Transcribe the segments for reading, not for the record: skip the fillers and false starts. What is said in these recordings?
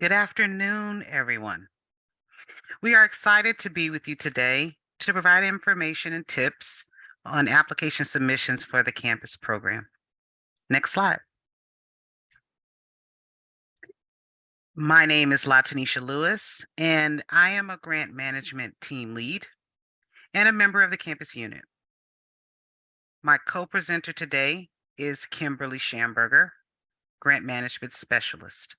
Good afternoon, everyone. We are excited to be with you today to provide information and tips on application submissions for the campus program. Next slide. My name is Latanisha Lewis, and I am a grant management team lead and a member of the campus unit. My co-presenter today is Kimberly Schamberger, grant management specialist.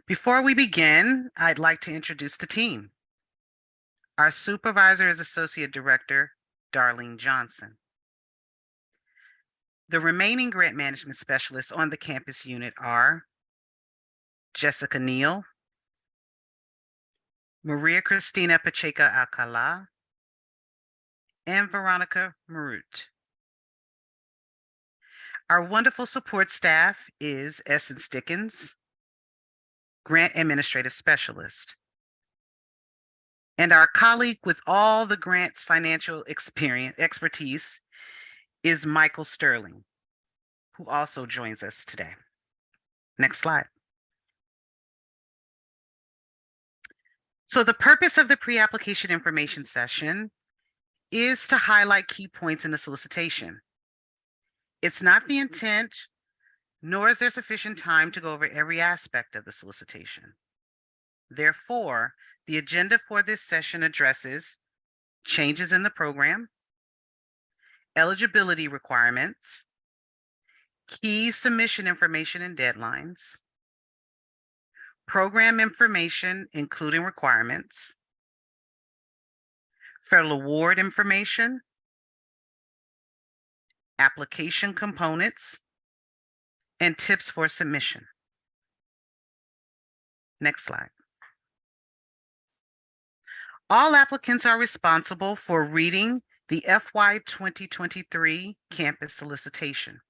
Before we begin, I'd like to introduce the team. Our supervisor is Associate Director, Darlene Johnson. The remaining grant management specialists on the campus unit are Jessica Neal, Maria Cristina Pacheco Alcala, and Veronica Marut. Our wonderful support staff is Essence Dickens, Grant Administrative Specialist. And our colleague with all the grants financial expertise is Michael Sterling, who also joins us today. Next slide. So the purpose of the pre-application information session is to highlight key points in the solicitation. It's not the intent, nor is there sufficient time to go over every aspect of the solicitation. Therefore, the agenda for this session addresses changes in the program, eligibility requirements, key submission information and deadlines, program information, including requirements, federal award information, application components, and tips for submission. Next slide. All applicants are responsible for reading the FY2023 campus solicitation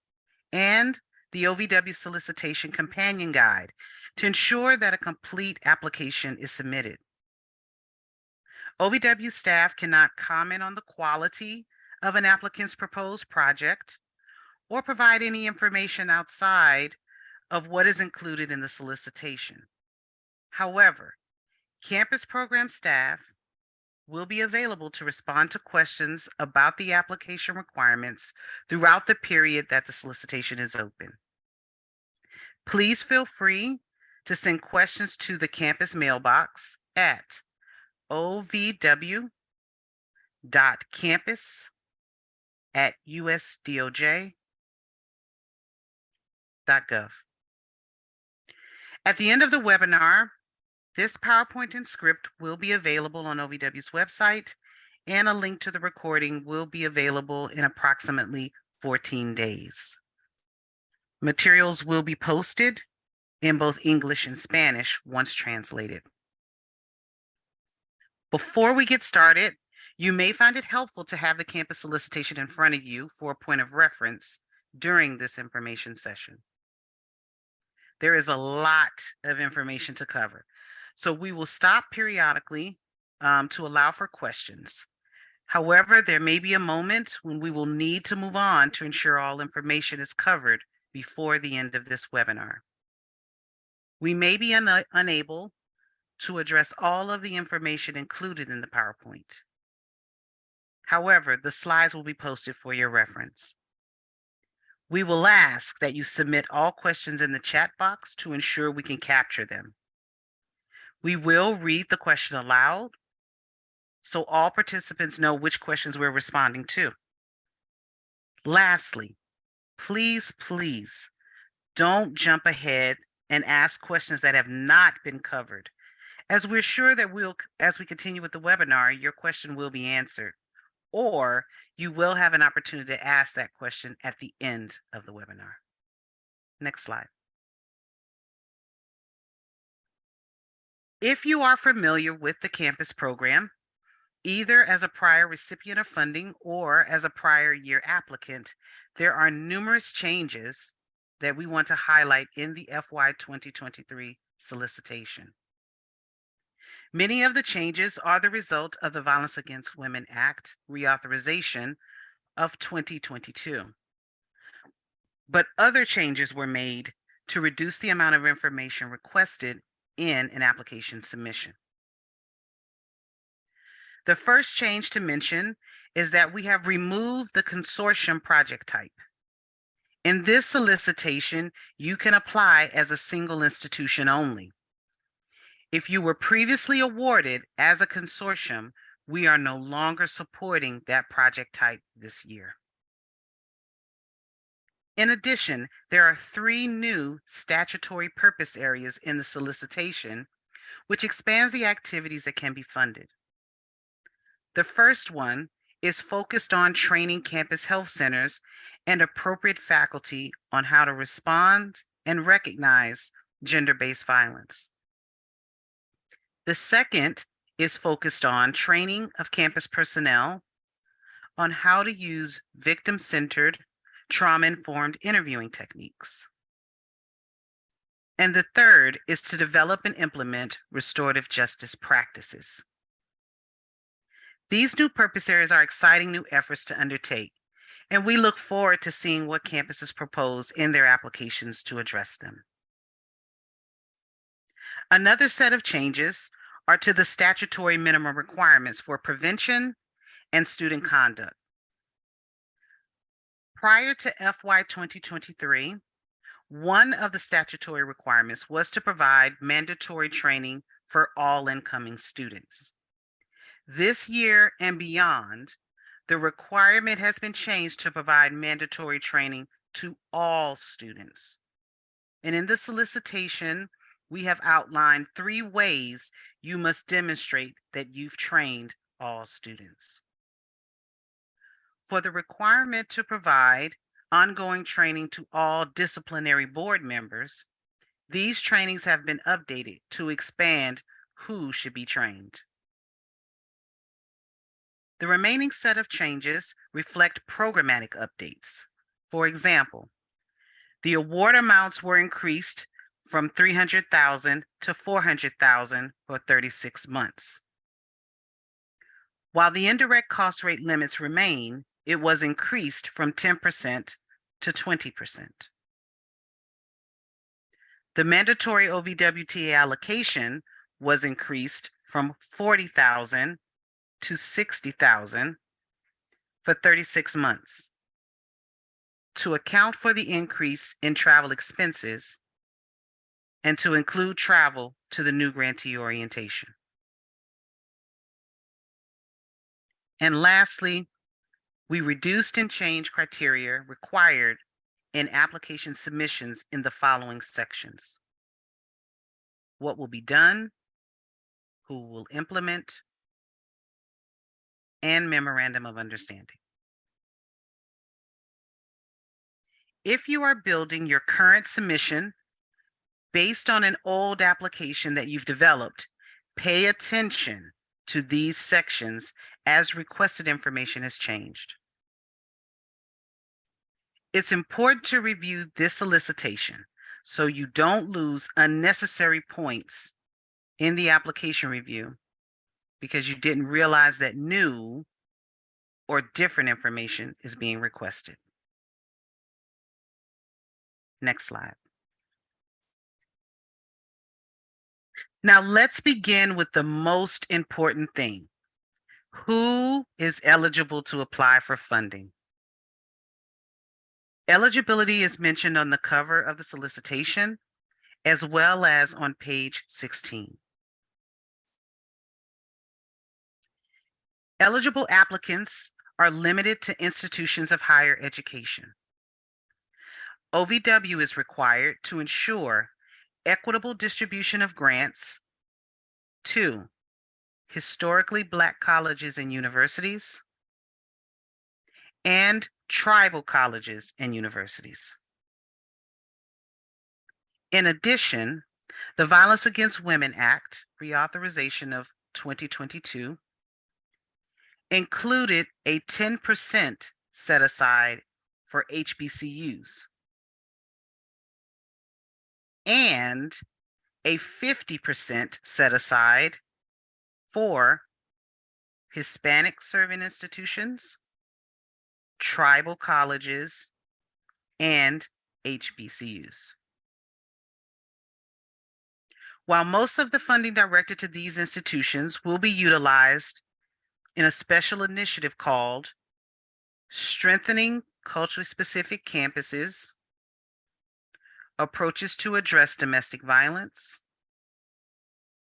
and the OVW solicitation companion guide to ensure that a complete application is submitted. OVW staff cannot comment on the quality of an applicant's proposed project or provide any information outside of what is included in the solicitation. However, campus program staff will be available to respond to questions about the application requirements throughout the period that the solicitation is open. Please feel free to send questions to the campus mailbox at ovw.campus@usdoj.gov. At the end of the webinar, this PowerPoint and script will be available on OVW's website, and a link to the recording will be available in approximately 14 days. Materials will be posted in both English and Spanish once translated. Before we get started, you may find it helpful to have the campus solicitation in front of you for a point of reference during this information session. There is a lot of information to cover, so we will stop periodically to allow for questions. However, there may be a moment when we will need to move on to ensure all information is covered before the end of this webinar. We may be unable to address all of the information included in the PowerPoint. However, the slides will be posted for your reference. We will ask that you submit all questions in the chat box to ensure we can capture them. We will read the question aloud so all participants know which questions we're responding to. Lastly, please don't jump ahead and ask questions that have not been covered, as we're sure that as we continue with the webinar, your question will be answered, or you will have an opportunity to ask that question at the end of the webinar. Next slide. If you are familiar with the campus program, either as a prior recipient of funding or as a prior year applicant, there are numerous changes that we want to highlight in the FY2023 solicitation. Many of the changes are the result of the Violence Against Women Act reauthorization of 2022. But other changes were made to reduce the amount of information requested in an application submission. The first change to mention is that we have removed the consortium project type. In this solicitation, you can apply as a single institution only. If you were previously awarded as a consortium, we are no longer supporting that project type this year. In addition, there are 3 new statutory purpose areas in the solicitation, which expands the activities that can be funded. The first one is focused on training campus health centers and appropriate faculty on how to respond and recognize gender-based violence. The second is focused on training of campus personnel on how to use victim-centered, trauma-informed interviewing techniques. And the third is to develop and implement restorative justice practices. These new purpose areas are exciting new efforts to undertake, and we look forward to seeing what campuses propose in their applications to address them. Another set of changes are to the statutory minimum requirements for prevention and student conduct. Prior to FY2023, one of the statutory requirements was to provide mandatory training for all incoming students. This year and beyond, the requirement has been changed to provide mandatory training to all students. And in the solicitation, we have outlined 3 ways you must demonstrate that you've trained all students. For the requirement to provide ongoing training to all disciplinary board members, these trainings have been updated to expand who should be trained. The remaining set of changes reflect programmatic updates. For example, the award amounts were increased from $300,000 to $400,000 for 36 months. While the indirect cost rate limits remain, it was increased from 10% to 20%. The mandatory OVW allocation was increased from $40,000 to $60,000 for 36 months to account for the increase in travel expenses and to include travel to the new grantee orientation. And lastly, we reduced and changed criteria required in application submissions in the following sections: what will be done, who will implement, and memorandum of understanding. If you are building your current submission based on an old application that you've developed, pay attention to these sections as requested information has changed. It's important to review this solicitation so you don't lose unnecessary points in the application review because you didn't realize that new or different information is being requested. Next slide. Now let's begin with the most important thing. Who is eligible to apply for funding? Eligibility is mentioned on the cover of the solicitation, as well as on page 16. Eligible applicants are limited to institutions of higher education. OVW is required to ensure equitable distribution of grants to historically Black colleges and universities and tribal colleges and universities. In addition, the Violence Against Women Act, reauthorization of 2022, included a 10% set aside for HBCUs and a 50% set aside for Hispanic serving institutions, tribal colleges, and HBCUs. While most of the funding directed to these institutions will be utilized in a special initiative called Strengthening Culturally Specific Campuses, Approaches to Address Domestic Violence,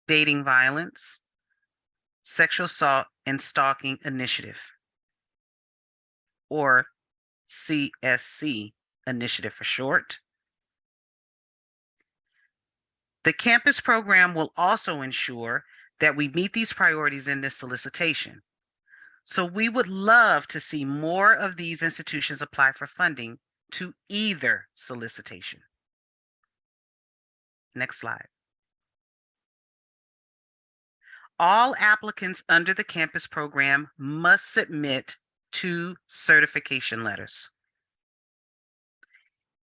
Dating Violence, Sexual Assault and Stalking Initiative, or CSC Initiative for short. The campus program will also ensure that we meet these priorities in this solicitation. So we would love to see more of these institutions apply for funding to either solicitation. Next slide. All applicants under the campus program must submit 2 certification letters.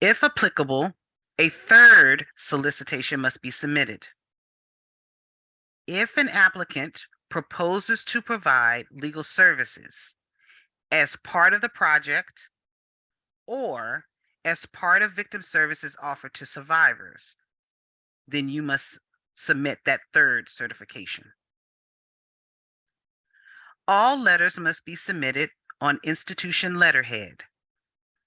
If applicable, a 3rd solicitation must be submitted. If an applicant proposes to provide legal services as part of the project or as part of victim services offered to survivors, then you must submit that 3rd certification. All letters must be submitted on institution letterhead,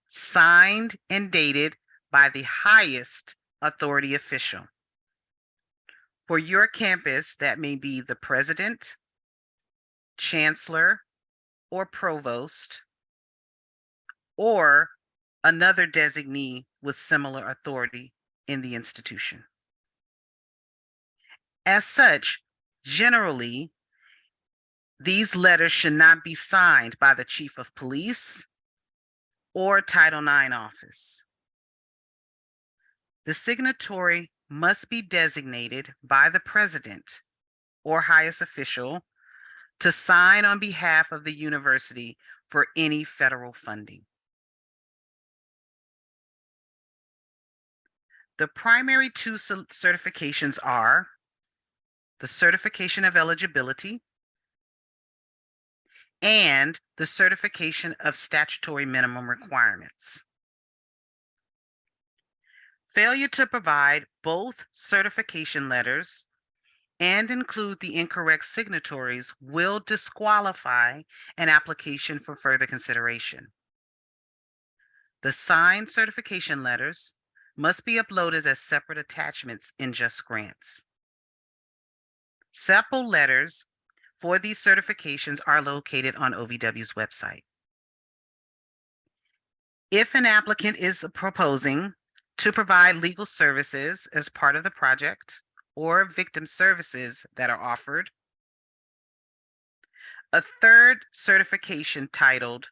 signed and dated by the highest authority official. For your campus, that may be the president, chancellor, or provost, or another designee with similar authority in the institution. As such, generally, these letters should not be signed by the chief of police or Title IX office. The signatory must be designated by the president or highest official to sign on behalf of the university for any federal funding. The primary 2 certifications are the certification of eligibility and the certification of statutory minimum requirements. Failure to provide both certification letters and include the incorrect signatories will disqualify an application for further consideration. The signed certification letters must be uploaded as separate attachments in Just Grants. Sample letters for these certifications are located on OVW's website. If an applicant is proposing to provide legal services as part of the project or victim services that are offered, a 3rd certification titled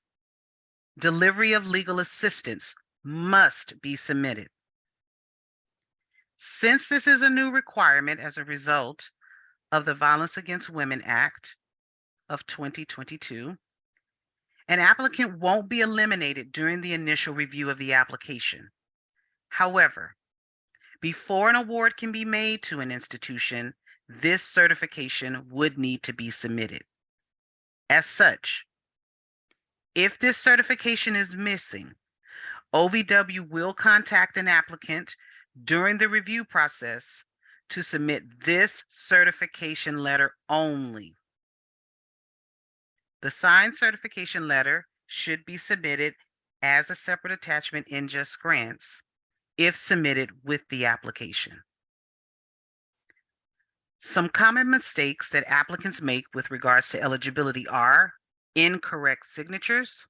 Delivery of Legal Assistance must be submitted. Since this is a new requirement as a result of the Violence Against Women Act of 2022, an applicant won't be eliminated during the initial review of the application. However, before an award can be made to an institution, this certification would need to be submitted. As such, if this certification is missing, OVW will contact an applicant during the review process to submit this certification letter only. The signed certification letter should be submitted as a separate attachment in Just Grants if submitted with the application. Some common mistakes that applicants make with regards to eligibility are incorrect signatures,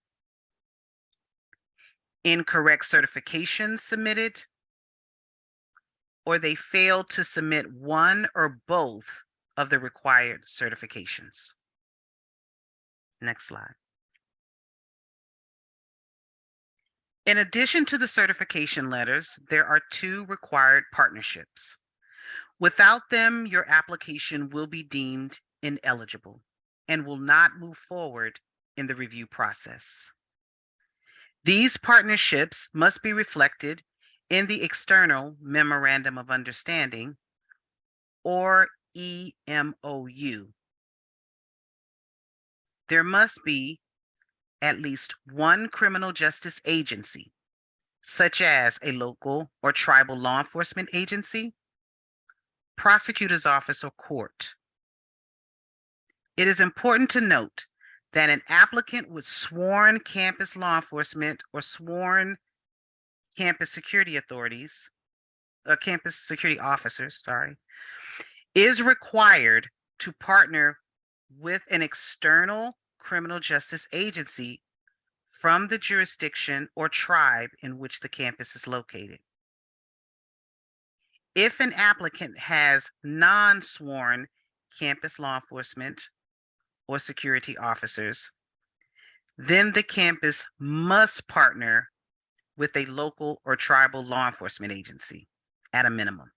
incorrect certifications submitted, or they failed to submit one or both of the required certifications. Next slide. In addition to the certification letters, there are 2 required partnerships. Without them, your application will be deemed ineligible and will not move forward in the review process. These partnerships must be reflected in the External Memorandum of Understanding, or EMOU. There must be at least one criminal justice agency, such as a local or tribal law enforcement agency, prosecutor's office, or court. It is important to note that an applicant with sworn campus law enforcement or sworn campus security authorities, campus security officers, is required to partner with an external criminal justice agency from the jurisdiction or tribe in which the campus is located. If an applicant has non-sworn campus law enforcement or security officers, then the campus must partner with a local or tribal law enforcement agency at a minimum.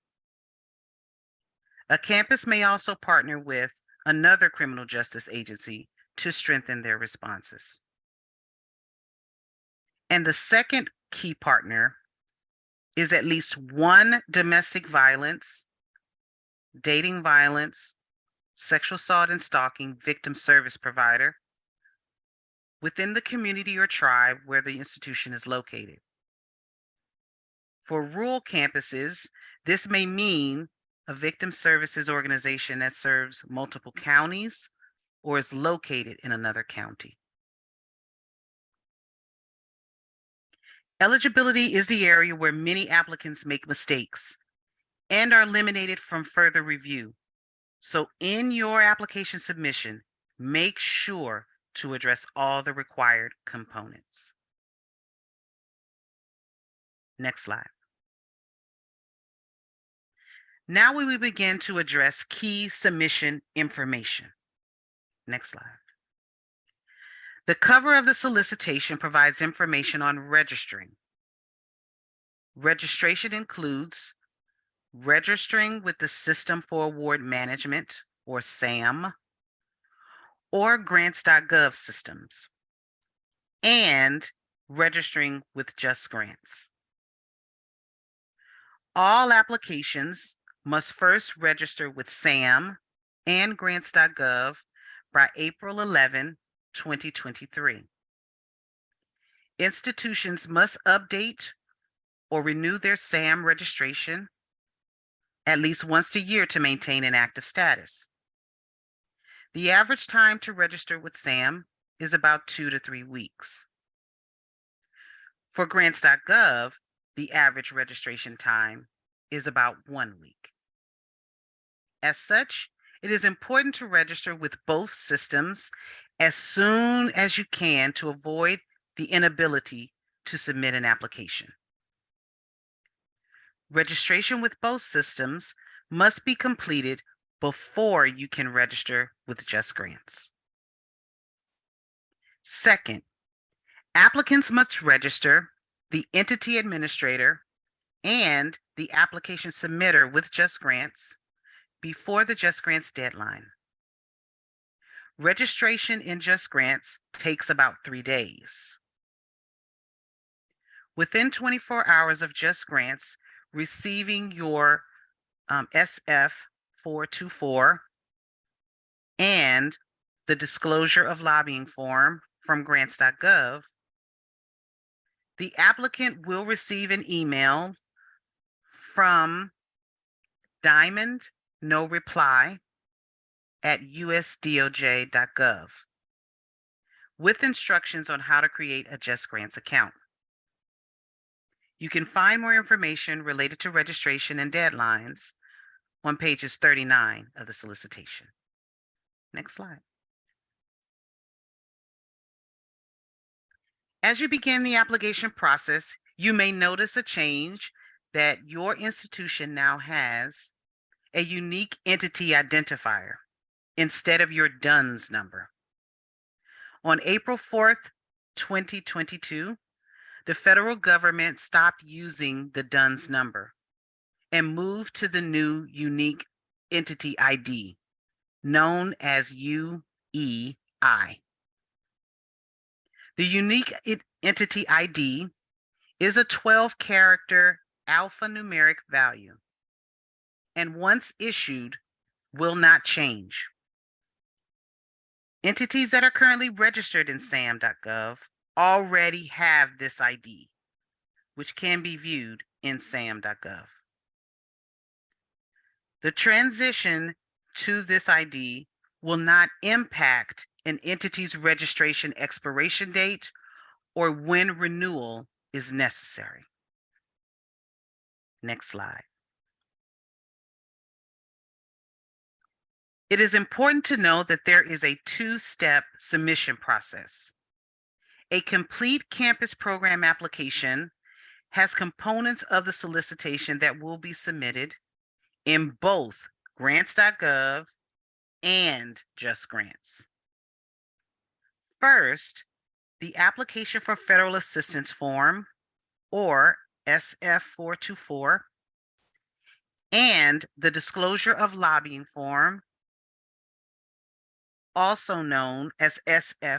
A campus may also partner with another criminal justice agency to strengthen their responses. And the second key partner is at least one domestic violence, dating violence, sexual assault and stalking victim service provider within the community or tribe where the institution is located. For rural campuses, this may mean a victim services organization that serves multiple counties or is located in another county. Eligibility is the area where many applicants make mistakes and are eliminated from further review. So in your application submission, make sure to address all the required components. Next slide. Now we will begin to address key submission information. Next slide. The cover of the solicitation provides information on registering. Registration includes registering with the System for Award Management, or SAM, or grants.gov systems, and registering with Just Grants. All applications must first register with SAM and grants.gov by April 11, 2023. Institutions must update or renew their SAM registration at least once a year to maintain an active status. The average time to register with SAM is about 2 to 3 weeks. For grants.gov, the average registration time is about 1 week. As such, it is important to register with both systems as soon as you can to avoid the inability to submit an application. Registration with both systems must be completed before you can register with Just Grants. Second, applicants must register the entity administrator and the application submitter with Just Grants before the Just Grants deadline. Registration in Just Grants takes about 3 days. Within 24 hours of Just Grants receiving your SF-424 and the disclosure of lobbying form from grants.gov, the applicant will receive an email from Diamond No Reply at usdoj.gov with instructions on how to create a Just Grants account. You can find more information related to registration and deadlines on pages 39 of the solicitation. Next slide. As you begin the application process, you may notice a change that your institution now has a unique entity identifier instead of your DUNS number. On April 4th, 2022, the federal government stopped using the DUNS number and moved to the new unique entity ID, known as UEI. The unique entity ID is a 12-character alphanumeric value, and once issued, will not change. Entities that are currently registered in SAM.gov already have this ID, which can be viewed in SAM.gov. The transition to this ID will not impact an entity's registration expiration date or when renewal is necessary. Next slide. It is important to know that there is a two-step submission process. A complete campus program application has components of the solicitation that will be submitted in both grants.gov and Just Grants. First, the application for federal assistance form, or SF-424, and the disclosure of lobbying form, also known as SFLLL,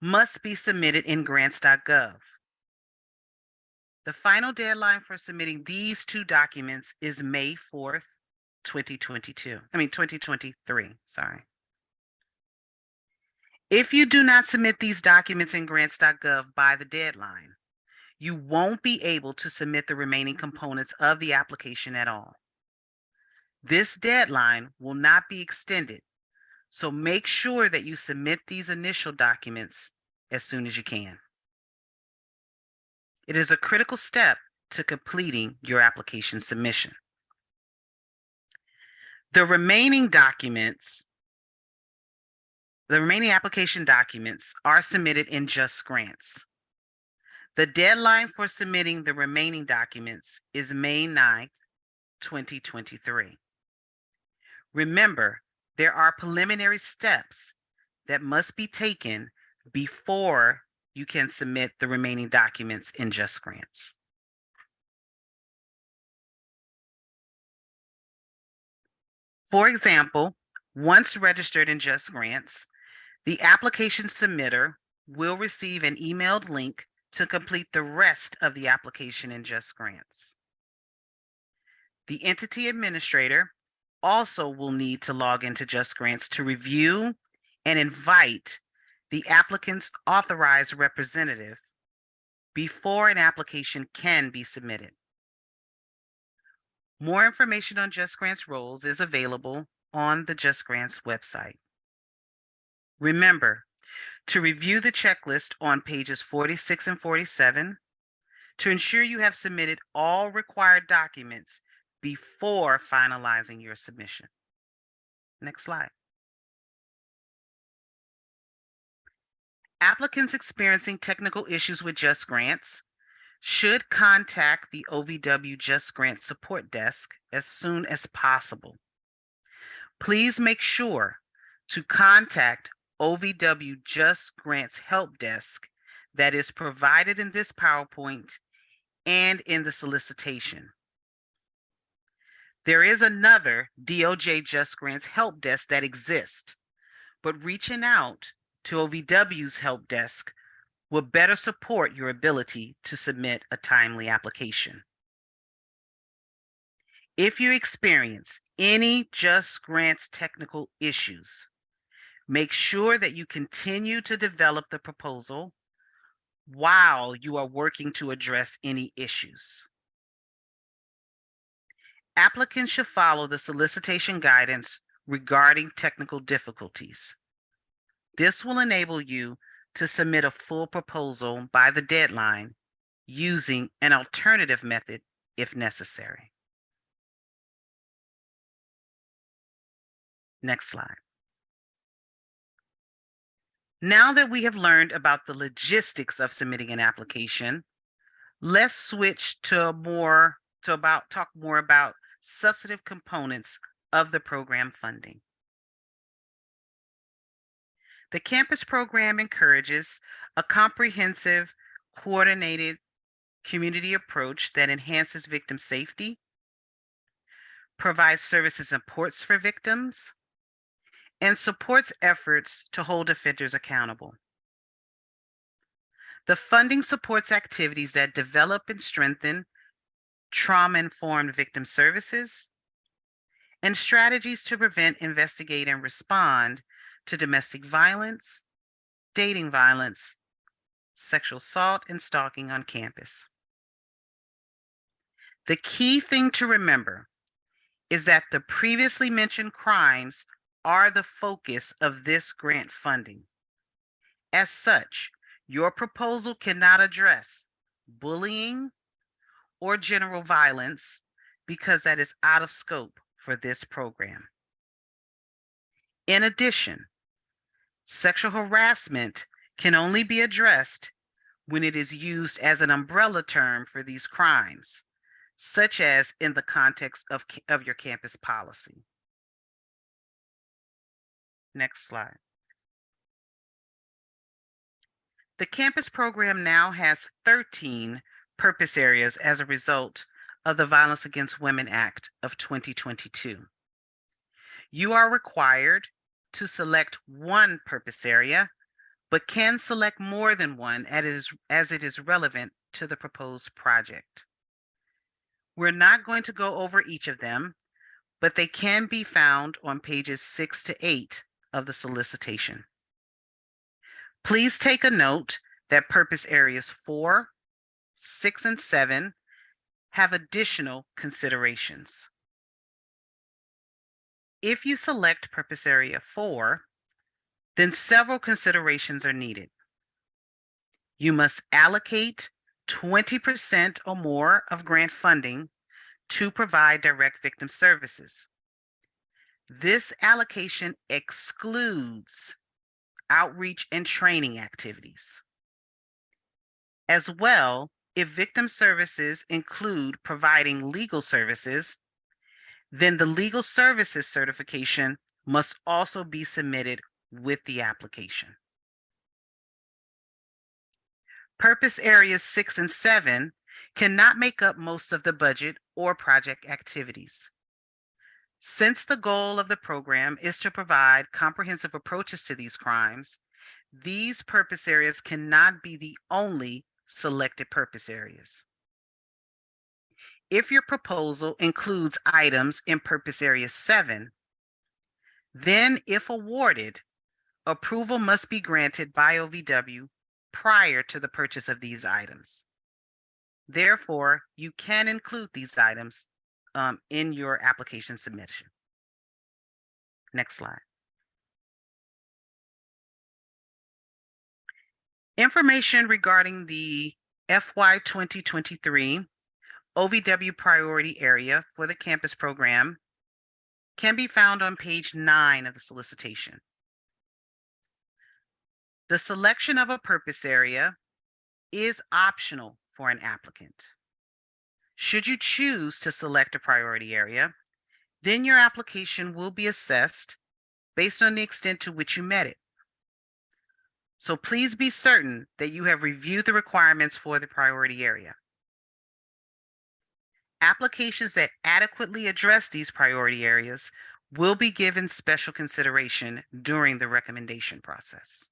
must be submitted in grants.gov. The final deadline for submitting these two documents is May 4th, 2023, sorry. If you do not submit these documents in grants.gov by the deadline, you won't be able to submit the remaining components of the application at all. This deadline will not be extended, so make sure that you submit these initial documents as soon as you can. It is a critical step to completing your application submission. The remaining application documents are submitted in Just Grants. The deadline for submitting the remaining documents is May 9th, 2023. Remember, there are preliminary steps that must be taken before you can submit the remaining documents in Just Grants. For example, once registered in Just Grants, the application submitter will receive an emailed link to complete the rest of the application in Just Grants. The entity administrator also will need to log into Just Grants to review and invite the applicant's authorized representative before an application can be submitted. More information on Just Grants roles is available on the Just Grants website. Remember to review the checklist on pages 46 and 47 to ensure you have submitted all required documents before finalizing your submission. Next slide. Applicants experiencing technical issues with Just Grants should contact the OVW Just Grants support desk as soon as possible. Please make sure to contact OVW Just Grants help desk that is provided in this PowerPoint and in the solicitation. There is another DOJ Just Grants help desk that exists, but reaching out to OVW's help desk will better support your ability to submit a timely application. If you experience any Just Grants technical issues, make sure that you continue to develop the proposal while you are working to address any issues. Applicants should follow the solicitation guidance regarding technical difficulties. This will enable you to submit a full proposal by the deadline using an alternative method if necessary. Next slide. Now that we have learned about the logistics of submitting an application, let's switch to talk more about substantive components of the program funding. The campus program encourages a comprehensive, coordinated community approach that enhances victim safety, provides services and supports for victims, and supports efforts to hold offenders accountable. The funding supports activities that develop and strengthen trauma-informed victim services and strategies to prevent, investigate, and respond to domestic violence, dating violence, sexual assault, and stalking on campus. The key thing to remember is that the previously mentioned crimes are the focus of this grant funding. As such, your proposal cannot address bullying or general violence because that is out of scope for this program. In addition, sexual harassment can only be addressed when it is used as an umbrella term for these crimes, such as in the context of your campus policy. Next slide. The campus program now has 13 purpose areas as a result of the Violence Against Women Act of 2022. You are required to select one purpose area, but can select more than one as it is relevant to the proposed project. We're not going to go over each of them, but they can be found on pages 6 to 8 of the solicitation. Please take a note that purpose areas 4, 6, and 7 have additional considerations. If you select purpose area 4, then several considerations are needed. You must allocate 20% or more of grant funding to provide direct victim services. This allocation excludes outreach and training activities. As well, if victim services include providing legal services, then the legal services certification must also be submitted with the application. Purpose areas 6 and 7 cannot make up most of the budget or project activities. Since the goal of the program is to provide comprehensive approaches to these crimes, these purpose areas cannot be the only selected purpose areas. If your proposal includes items in purpose area 7, then if awarded, approval must be granted by OVW prior to the purchase of these items. Therefore, you can include these items in your application submission. Next slide. Information regarding the FY2023 OVW priority area for the campus program can be found on page 9 of the solicitation. The selection of a purpose area is optional for an applicant. Should you choose to select a priority area, then your application will be assessed based on the extent to which you met it. So please be certain that you have reviewed the requirements for the priority area. Applications that adequately address these priority areas will be given special consideration during the recommendation process.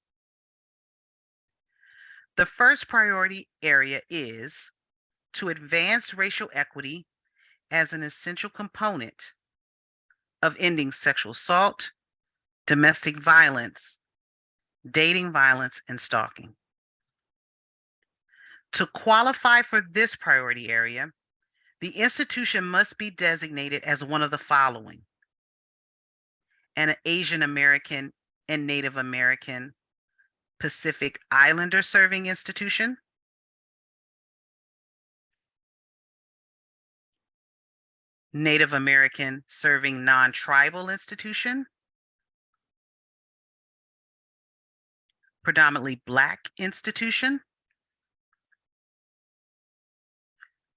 The first priority area is to advance racial equity as an essential component of ending sexual assault, domestic violence, dating violence, and stalking. To qualify for this priority area, the institution must be designated as one of the following: an Asian American and Native American Pacific Islander serving institution, Native American serving non-tribal institution, predominantly Black institution,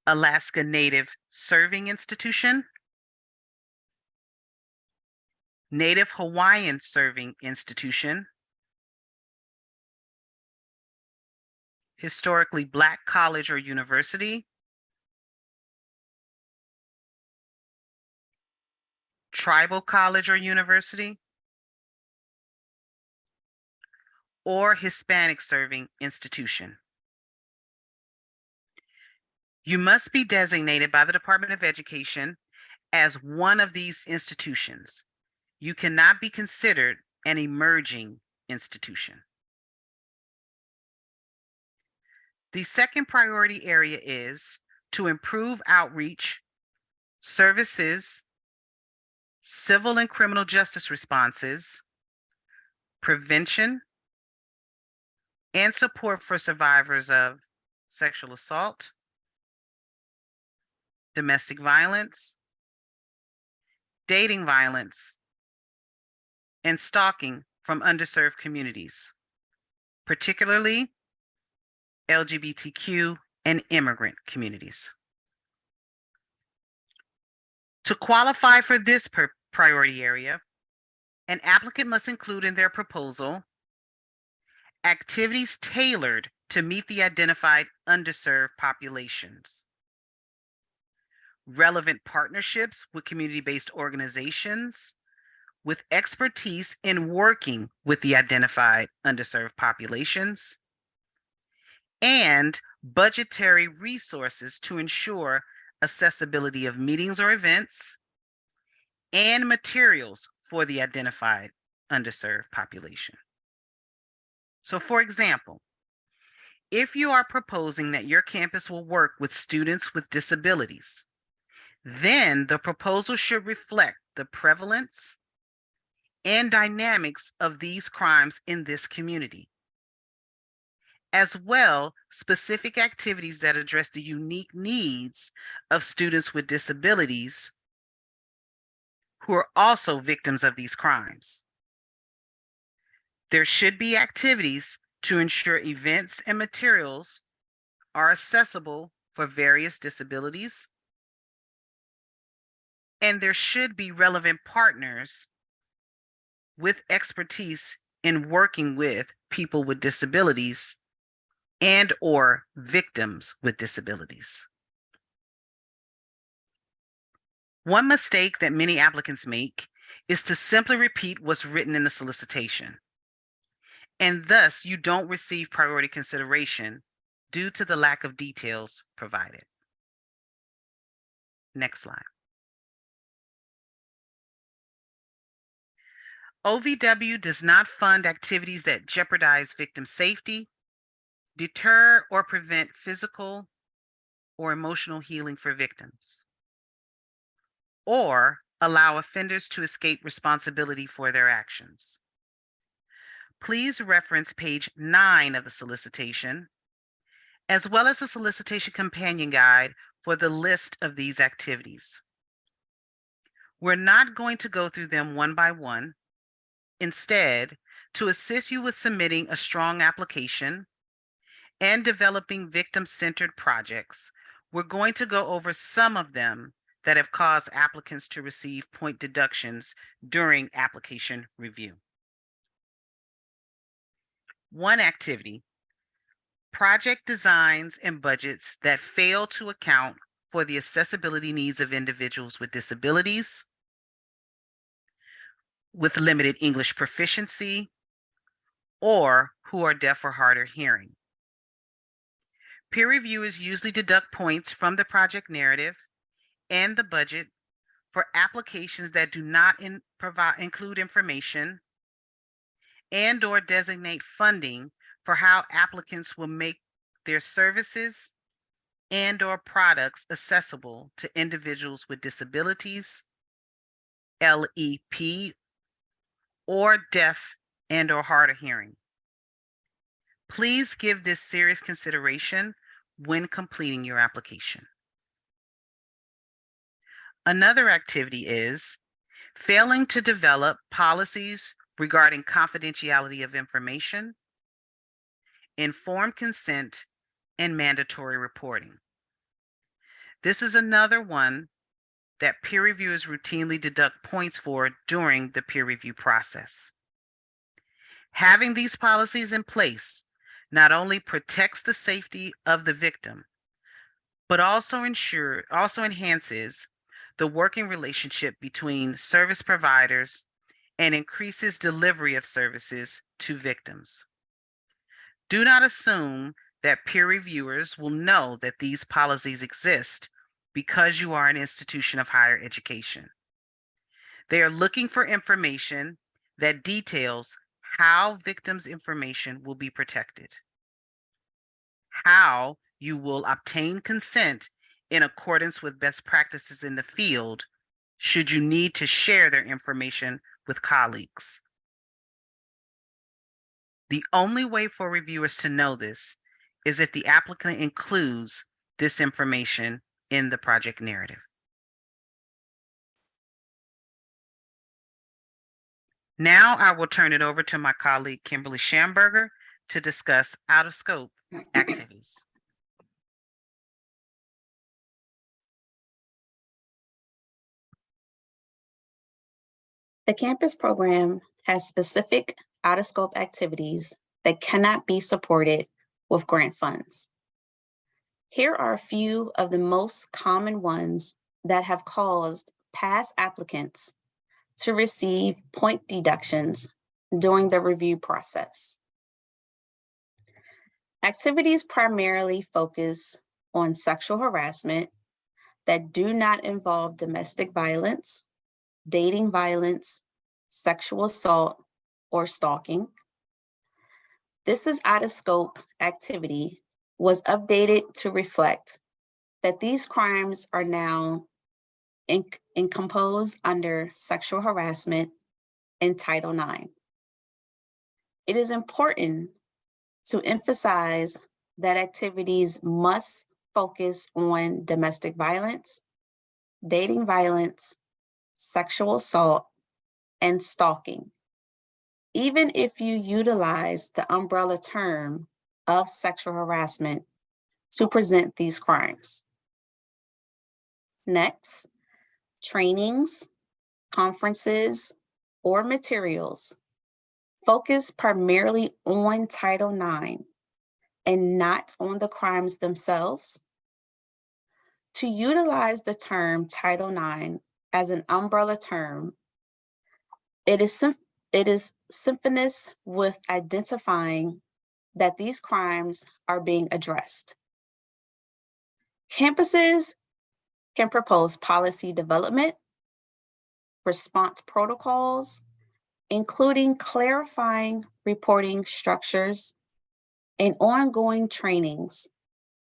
Alaska Native serving institution, Native Hawaiian serving institution, historically Black college or university, tribal college or university, or Hispanic serving institution. You must be designated by the Department of Education as one of these institutions. You cannot be considered an emerging institution. The second priority area is to improve outreach, services, civil and criminal justice responses, prevention, and support for survivors of sexual assault, domestic violence, dating violence, and stalking from underserved communities, particularly LGBTQ and immigrant communities. To qualify for this priority area, an applicant must include in their proposal activities tailored to meet the identified underserved populations, relevant partnerships with community-based organizations with expertise in working with the identified underserved populations, and budgetary resources to ensure accessibility of meetings or events and materials for the identified underserved population. So, for example, if you are proposing that your campus will work with students with disabilities, then the proposal should reflect the prevalence and dynamics of these crimes in this community, as well specific activities that address the unique needs of students with disabilities who are also victims of these crimes. There should be activities to ensure events and materials are accessible for various disabilities, and there should be relevant partners with expertise in working with people with disabilities and or victims with disabilities. One mistake that many applicants make is to simply repeat what's written in the solicitation, and thus you don't receive priority consideration due to the lack of details provided. Next slide. OVW does not fund activities that jeopardize victim safety, deter or prevent physical or emotional healing for victims, or allow offenders to escape responsibility for their actions. Please reference page 9 of the solicitation, as well as the solicitation companion guide for the list of these activities. We're not going to go through them one by one. Instead, to assist you with submitting a strong application and developing victim-centered projects, we're going to go over some of them that have caused applicants to receive point deductions during application review. One activity: project designs and budgets that fail to account for the accessibility needs of individuals with disabilities, with limited English proficiency, or who are deaf or hard of hearing. Peer reviewers usually deduct points from the project narrative and the budget for applications that do not include information and or designate funding for how applicants will make their services and or products accessible to individuals with disabilities, LEP, or deaf and or hard of hearing. Please give this serious consideration when completing your application. Another activity is failing to develop policies regarding confidentiality of information, informed consent, and mandatory reporting. This is another one that peer reviewers routinely deduct points for during the peer review process. Having these policies in place not only protects the safety of the victim, but also enhances the working relationship between service providers and increases delivery of services to victims. Do not assume that peer reviewers will know that these policies exist because you are an institution of higher education. They are looking for information that details how victims' information will be protected, how you will obtain consent in accordance with best practices in the field should you need to share their information with colleagues. The only way for reviewers to know this is if the applicant includes this information in the project narrative. Now I will turn it over to my colleague, Kimberly Schamberger, to discuss out-of-scope activities. The campus program has specific out-of-scope activities that cannot be supported with grant funds. Here are a few of the most common ones that have caused past applicants to receive point deductions during the review process. Activities primarily focus on sexual harassment that do not involve domestic violence, dating violence, sexual assault, or stalking. This is out-of-scope activity was updated to reflect that these crimes are now encompassed under sexual harassment in Title IX. It is important to emphasize that activities must focus on domestic violence, dating violence, sexual assault, and stalking, even if you utilize the umbrella term of sexual harassment to present these crimes. Next, trainings, conferences, or materials focus primarily on Title IX and not on the crimes themselves. To utilize the term Title IX as an umbrella term, it is synonymous with identifying that these crimes are being addressed. Campuses can propose policy development, response protocols, including clarifying reporting structures and ongoing trainings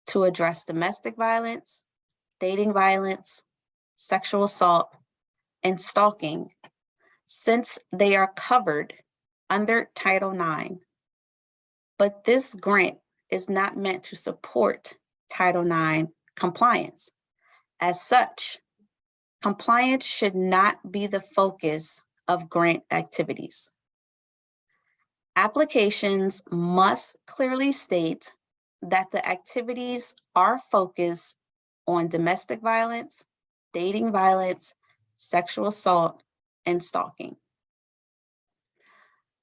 to address domestic violence, dating violence, sexual assault, and stalking, since they are covered under Title IX. But this grant is not meant to support Title IX compliance. As such, compliance should not be the focus of grant activities. Applications must clearly state that the activities are focused on domestic violence, dating violence, sexual assault, and stalking.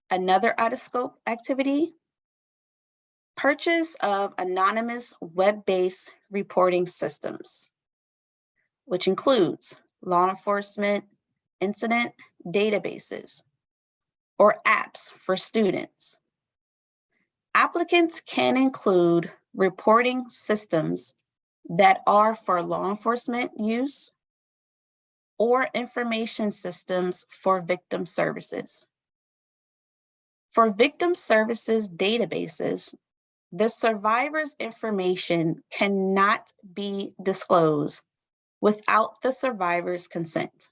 Another out-of-scope activity, purchase of anonymous web-based reporting systems, which includes law enforcement incident databases or apps for students. Applicants can include reporting systems that are for law enforcement use or information systems for victim services. For victim services databases, the survivor's information cannot be disclosed without the survivor's consent.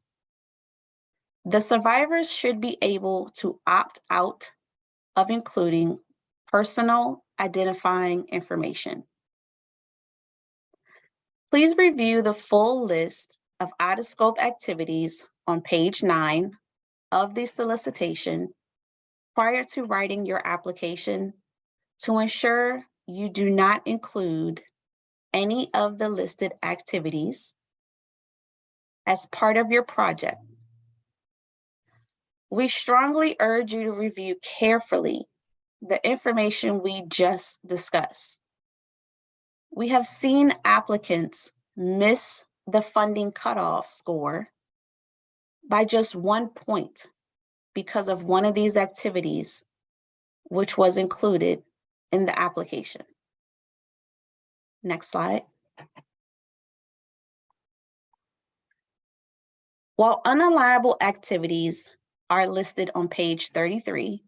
The survivors should be able to opt out of including personal identifying information. Please review the full list of out-of-scope activities on page 9 of the solicitation prior to writing your application to ensure you do not include any of the listed activities as part of your project. We strongly urge you to review carefully the information we just discussed. We have seen applicants miss the funding cutoff score by just 1 point because of one of these activities, which was included in the application. Next slide. While unallowable activities are listed on page 33,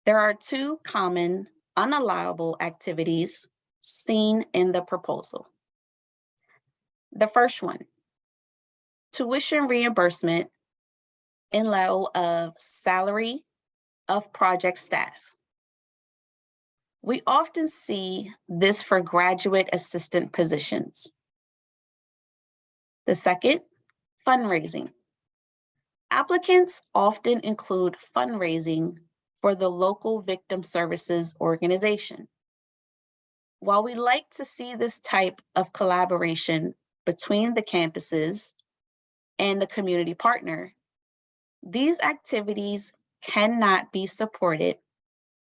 there are 2 common unallowable activities seen in the proposal. The first one, tuition reimbursement in lieu of salary of project staff. We often see this for graduate assistant positions. The second, fundraising. Applicants often include fundraising for the local victim services organization. While we like to see this type of collaboration between the campuses and the community partner, these activities cannot be supported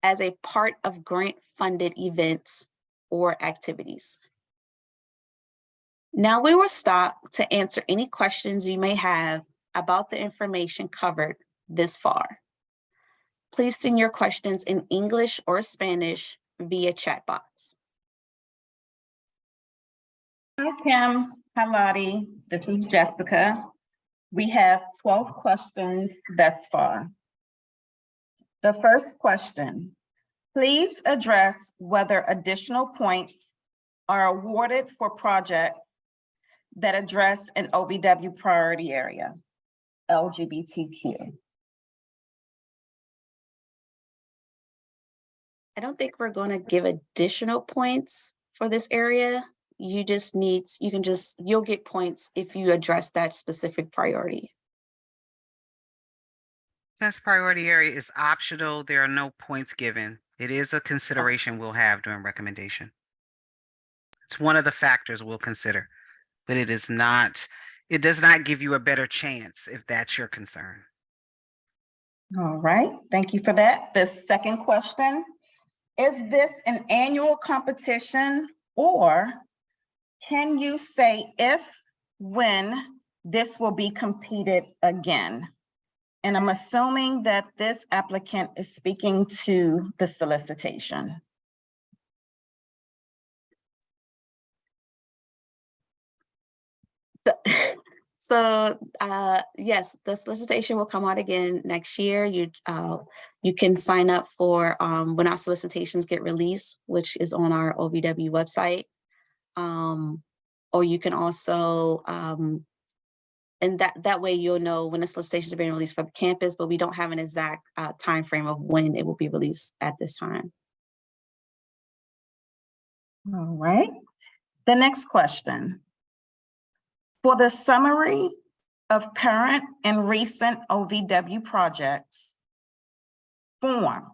as a part of grant-funded events or activities. Now we will stop to answer any questions you may have about the information covered this far. Please send your questions in English or Spanish via chat box. Hi, Kim. Hi, Lottie. This is Jessica. We have 12 questions thus far. The first question, please address whether additional points are awarded for projects that address an OVW priority area, LGBTQ. I don't think we're going to give additional points for this area. You just need, you'll get points if you address that specific priority. Since priority area is optional, there are no points given. It is a consideration we'll have during recommendation. It's one of the factors we'll consider, but it does not give you a better chance if that's your concern. All right, thank you for that. The second question, is this an annual competition, or can you say if, when this will be competed again? And I'm assuming that this applicant is speaking to the solicitation. Yes, the solicitation will come out again next year. You can sign up for when our solicitations get released, which is on our OVW website. Or you can also, and that way you'll know when the solicitations are being released for the campus, but we don't have an exact time frame of when it will be released at this time. All right, the next question. For the summary of current and recent OVW projects form,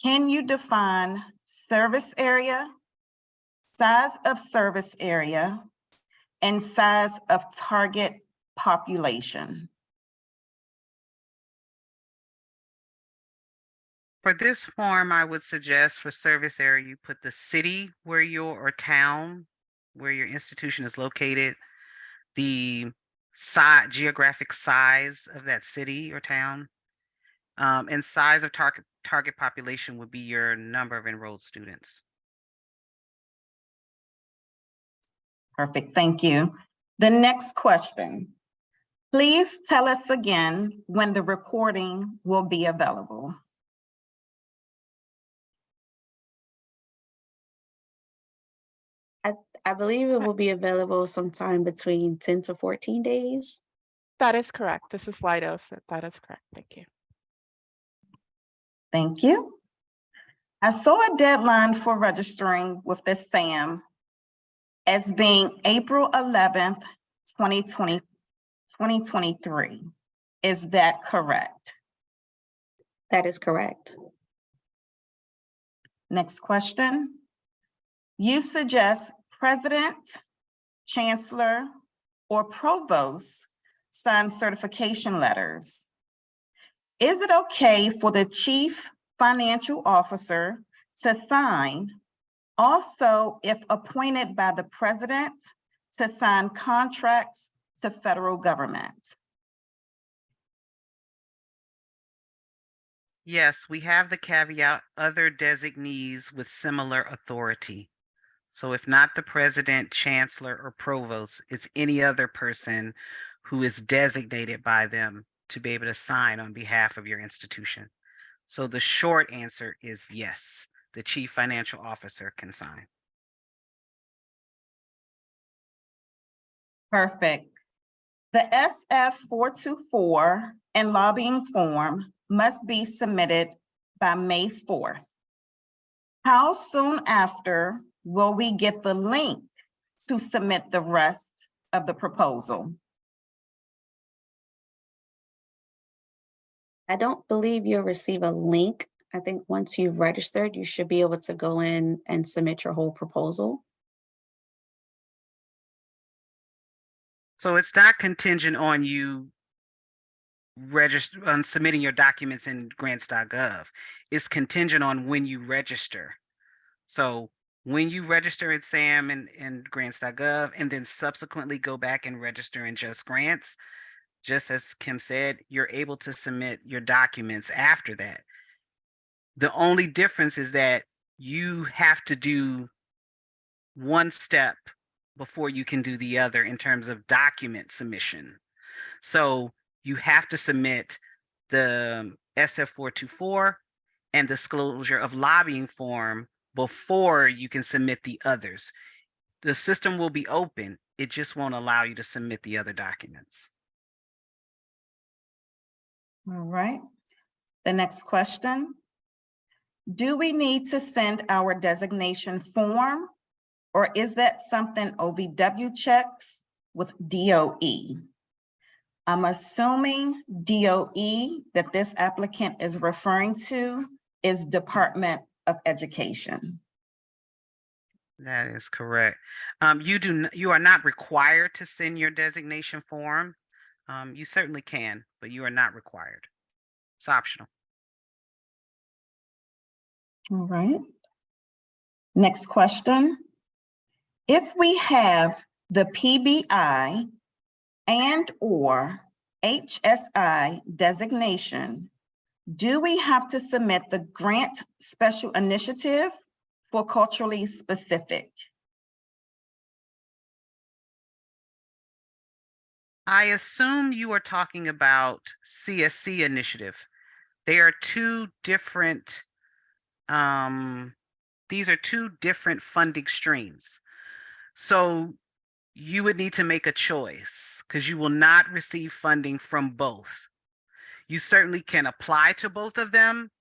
can you define service area, size of service area, and size of target population? For this form, I would suggest for service area, you put the city where or town where your institution is located, the geographic size of that city or town, and size of target population would be your number of enrolled students. Perfect, thank you. The next question. Please tell us again when the recording will be available. I believe it will be available sometime between 10 to 14 days. That is correct. This is Lido, so that is correct. Thank you. Thank you. I saw a deadline for registering with the SAM as being April 11th, 2023. Is that correct? That is correct. Next question. You suggest president, chancellor, or provost sign certification letters. Is it okay for the chief financial officer to sign, also if appointed by the president, to sign contracts to federal government? Yes, we have the caveat, other designees with similar authority. So if not the president, chancellor, or provost, it's any other person who is designated by them to be able to sign on behalf of your institution. So the short answer is yes, the chief financial officer can sign. Perfect. The SF-424 and lobbying form must be submitted by May 4th. How soon after will we get the link to submit the rest of the proposal? I don't believe you'll receive a link. I think once you've registered, you should be able to go in and submit your whole proposal. So it's not contingent on you submitting your documents in grants.gov. It's contingent on when you register. So when you register at SAM and grants.gov, and then subsequently go back and register in Just Grants, just as Kim said, you're able to submit your documents after that. The only difference is that you have to do one step before you can do the other in terms of document submission. So you have to submit the SF-424 and disclosure of lobbying form before you can submit the others. The system will be open. It just won't allow you to submit the other documents. All right. The next question. Do we need to send our designation form, or is that something OVW checks with DOE? I'm assuming DOE that this applicant is referring to is Department of Education. That is correct. You are not required to send your designation form. You certainly can, but you are not required. It's optional. All right. Next question. If we have the PBI and/or HSI designation, do we have to submit the grant special initiative for culturally specific? I assume you are talking about CSC initiative. They are two different, these are two different funding streams. So you would need to make a choice because you will not receive funding from both. You certainly can apply to both of them,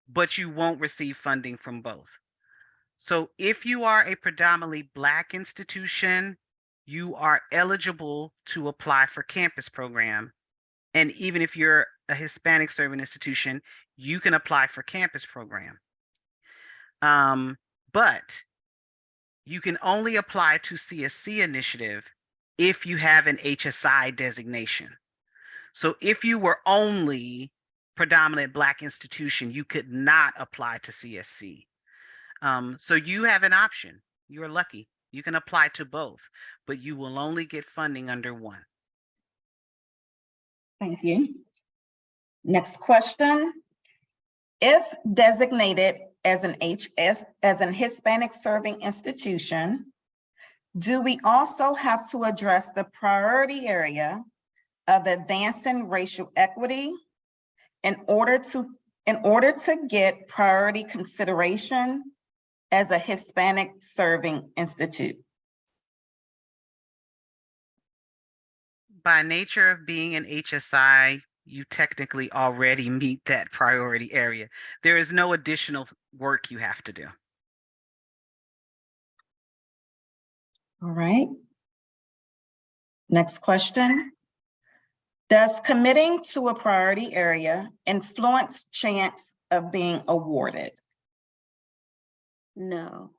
but you won't receive funding from both. So if you are a predominantly Black institution, you are eligible to apply for campus program. And even if you're a Hispanic serving institution, you can apply for campus program. But you can only apply to CSC initiative if you have an HSI designation. So if you were only predominant Black institution, you could not apply to CSC. So you have an option. You're lucky. You can apply to both, but you will only get funding under one. Thank you. Next question. If designated as an Hispanic serving institution, do we also have to address the priority area of advancing racial equity in order to get priority consideration as a Hispanic serving institute? By nature of being an HSI, you technically already meet that priority area. There is no additional work you have to do. All right. Next question. Does committing to a priority area influence chance of being awarded? No.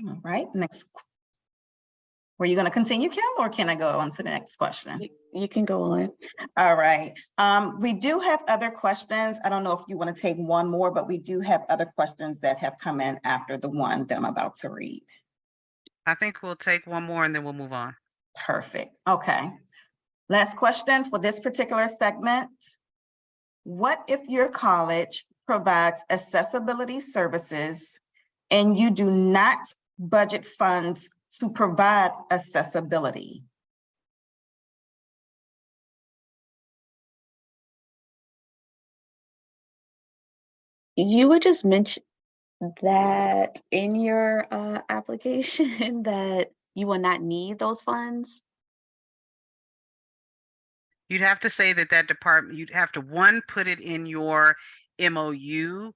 All right, next. Were you going to continue, Kim, or can I go on to the next question? You can go on. All right. We do have other questions. I don't know if you want to take one more, but we do have other questions that have come in after the one that I'm about to read. I think we'll take one more and then we'll move on. Perfect. Okay. Last question for this particular segment. What if your college provides accessibility services and you do not budget funds to provide accessibility? You would just mention that in your application that you will not need those funds? You'd have to say that department, you'd have to, one, put it in your MOU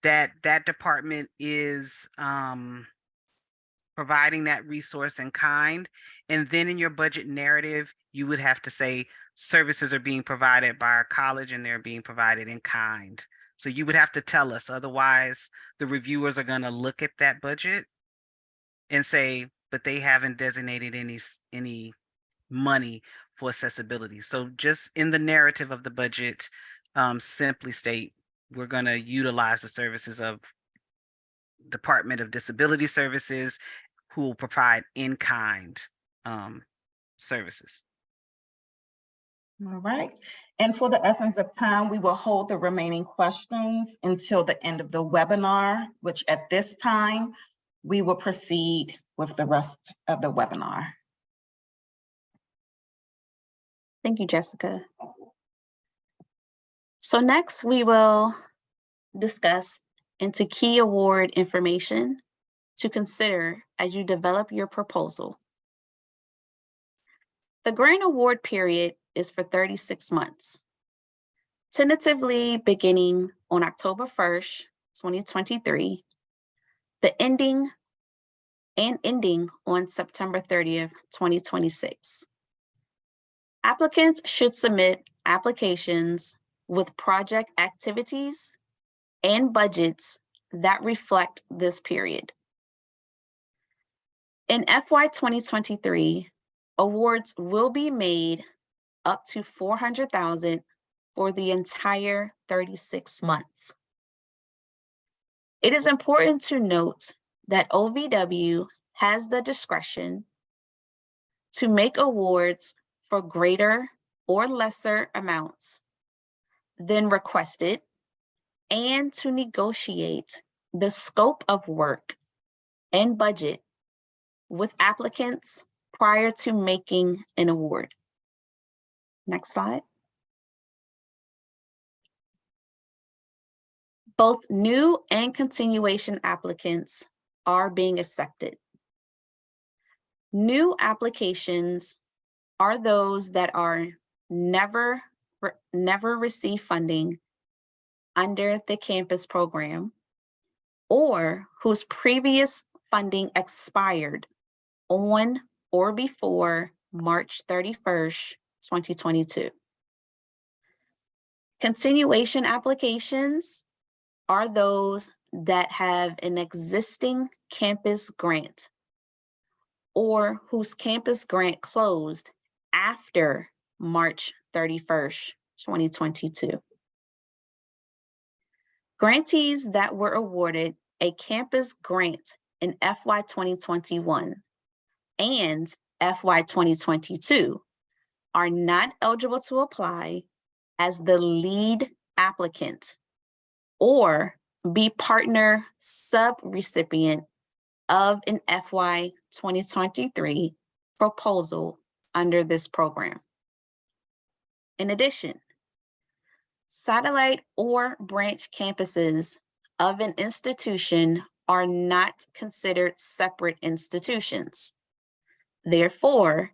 that department is providing that resource in kind. And then in your budget narrative, you would have to say services are being provided by our college and they're being provided in kind. So you would have to tell us, otherwise the reviewers are going to look at that budget and say, but they haven't designated any money for accessibility. So just in the narrative of the budget, simply state, we're going to utilize the services of Department of Disability Services, who will provide in-kind services. All right. And for the essence of time, we will hold the remaining questions until the end of the webinar, which at this time, we will proceed with the rest of the webinar. Thank you, Jessica. So next we will discuss into key award information to consider as you develop your proposal. The grant award period is for 36 months, tentatively beginning on October 1st, 2023, ending on September 30th, 2026. Applicants should submit applications with project activities and budgets that reflect this period. In FY 2023, awards will be made up to $400,000 for the entire 36 months. It is important to note that OVW has the discretion to make awards for greater or lesser amounts than requested and to negotiate the scope of work and budget with applicants prior to making an award. Next slide. Both new and continuation applicants are being accepted. New applications are those that are never receive funding under the campus program or whose previous funding expired on or before March 31st, 2022. Continuation applications are those that have an existing campus grant or whose campus grant closed after March 31st, 2022. Grantees that were awarded a campus grant in FY 2021 and FY 2022 are not eligible to apply as the lead applicant or be partner sub-recipient of an FY 2023 proposal under this program. In addition, satellite or branch campuses of an institution are not considered separate institutions. Therefore,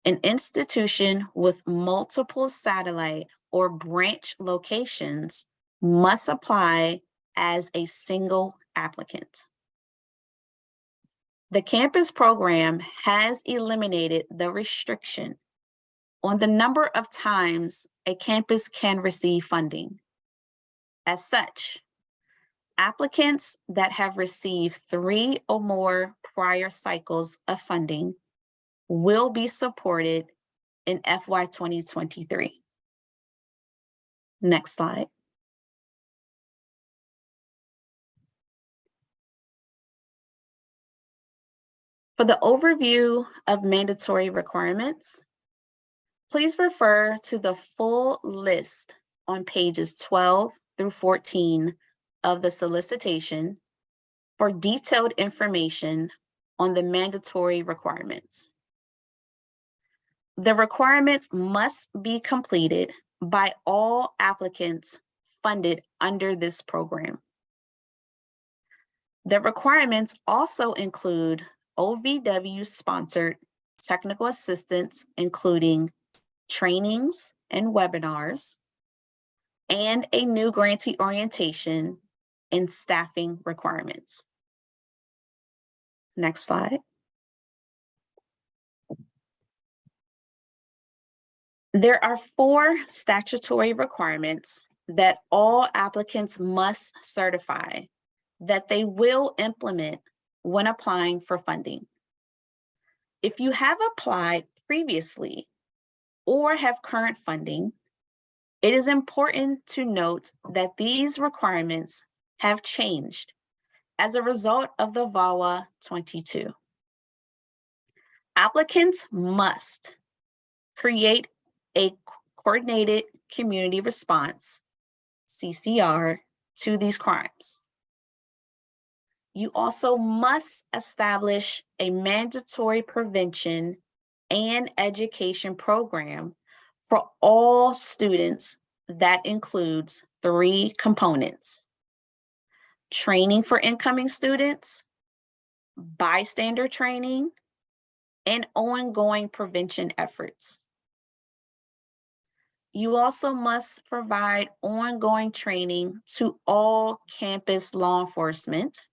an institution with multiple satellite or branch locations must apply as a single applicant. The campus program has eliminated the restriction on the number of times a campus can receive funding. As such, applicants that have received 3 or more prior cycles of funding will be supported in FY 2023. Next slide. For the overview of mandatory requirements, please refer to the full list on pages 12 through 14 of the solicitation for detailed information on the mandatory requirements. The requirements must be completed by all applicants funded under this program. The requirements also include OVW-sponsored technical assistance, including trainings and webinars, and a new grantee orientation and staffing requirements. Next slide. There are 4 statutory requirements that all applicants must certify that they will implement when applying for funding. If you have applied previously or have current funding, it is important to note that these requirements have changed as a result of the VAWA 22. Applicants must create a coordinated community response, CCR, to these crimes. You also must establish a mandatory prevention and education program for all students that includes 3 components: training for incoming students, bystander training, and ongoing prevention efforts. You also must provide ongoing training to all campus law enforcement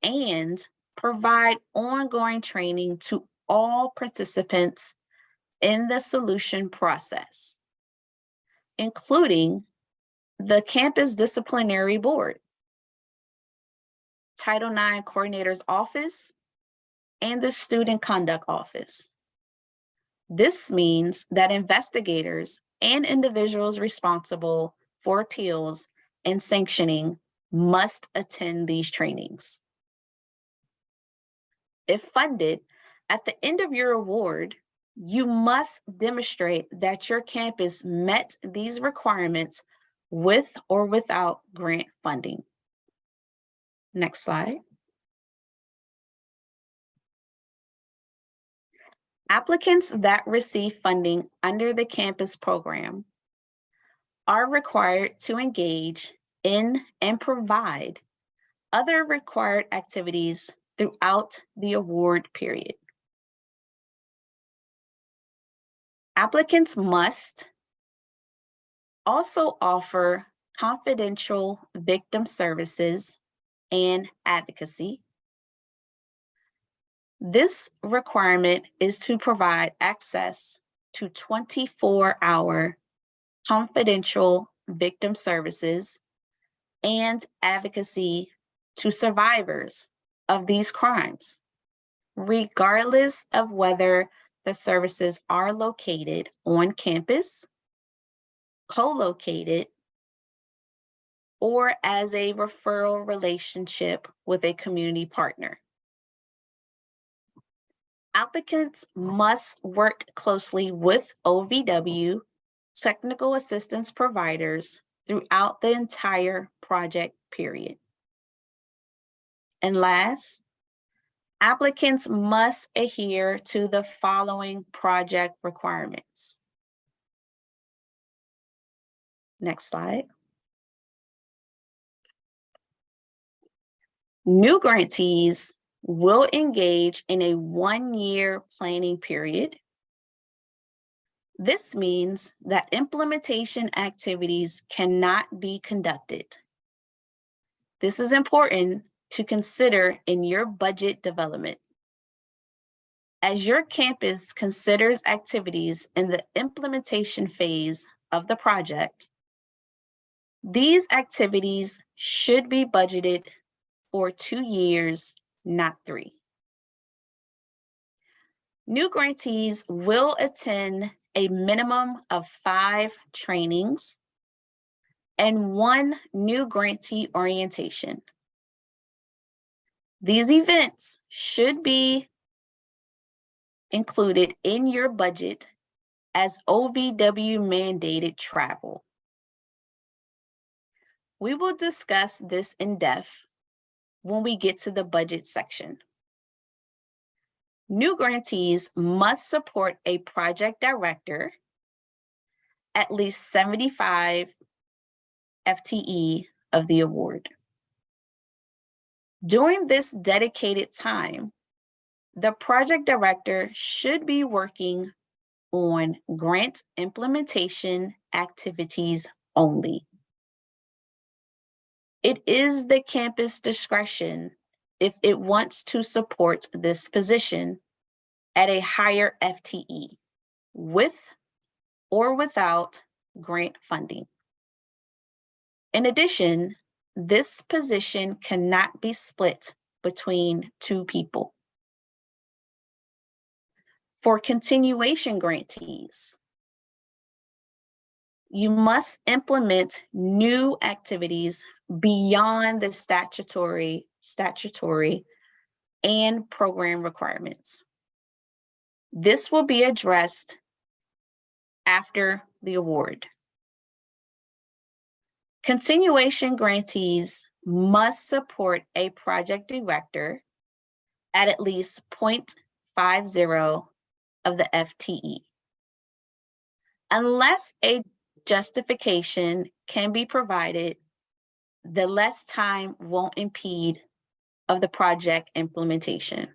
and provide ongoing training to all participants in the solution process, including the campus disciplinary board, Title IX coordinator's office, and the student conduct office. This means that investigators and individuals responsible for appeals and sanctioning must attend these trainings. If funded, at the end of your award, you must demonstrate that your campus met these requirements with or without grant funding. Next slide. Applicants that receive funding under the campus program are required to engage in and provide other required activities throughout the award period. Applicants must also offer confidential victim services and advocacy. This requirement is to provide access to 24-hour confidential victim services and advocacy to survivors of these crimes, regardless of whether the services are located on campus, co-located, or as a referral relationship with a community partner. Applicants must work closely with OVW technical assistance providers throughout the entire project period. And last, applicants must adhere to the following project requirements. Next slide. New grantees will engage in a 1-year planning period. This means that implementation activities cannot be conducted. This is important to consider in your budget development. As your campus considers activities in the implementation phase of the project, these activities should be budgeted for 2 years, not 3. New grantees will attend a minimum of 5 trainings and 1 new grantee orientation. These events should be included in your budget as OVW mandated travel. We will discuss this in depth when we get to the budget section. New grantees must support a project director, at least 75 FTE of the award. During this dedicated time, the project director should be working on grant implementation activities only. It is the campus discretion if it wants to support this position at a higher FTE with or without grant funding. In addition, this position cannot be split between two people. For continuation grantees, you must implement new activities beyond the statutory and program requirements. This will be addressed after the award. Continuation grantees must support a project director at least 0.50 of the FTE. Unless a justification can be provided, the less time won't impede of the project implementation.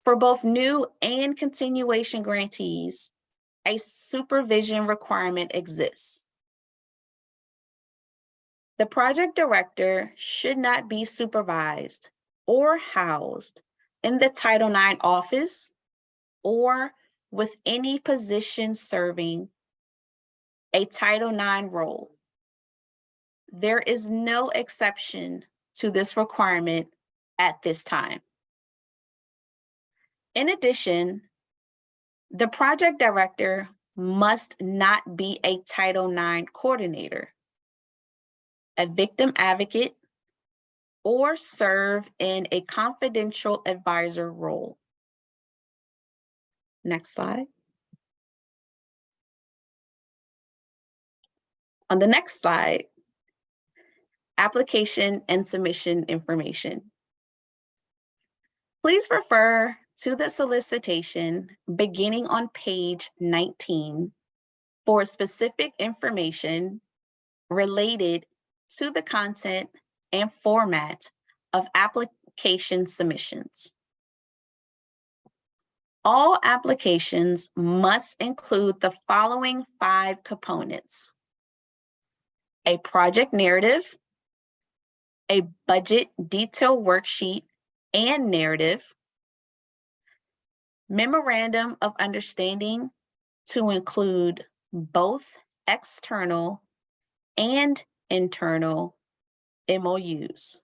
For both new and continuation grantees, a supervision requirement exists. The project director should not be supervised or housed in the Title IX office or with any position serving a Title IX role. There is no exception to this requirement at this time. In addition, the project director must not be a Title IX coordinator, a victim advocate, or serve in a confidential advisor role. Next slide. On the next slide, application and submission information. Please refer to the solicitation beginning on page 19 for specific information related to the content and format of application submissions. All applications must include the following 5 components: a project narrative, a budget detail worksheet and narrative, memorandum of understanding to include both external and internal MOUs,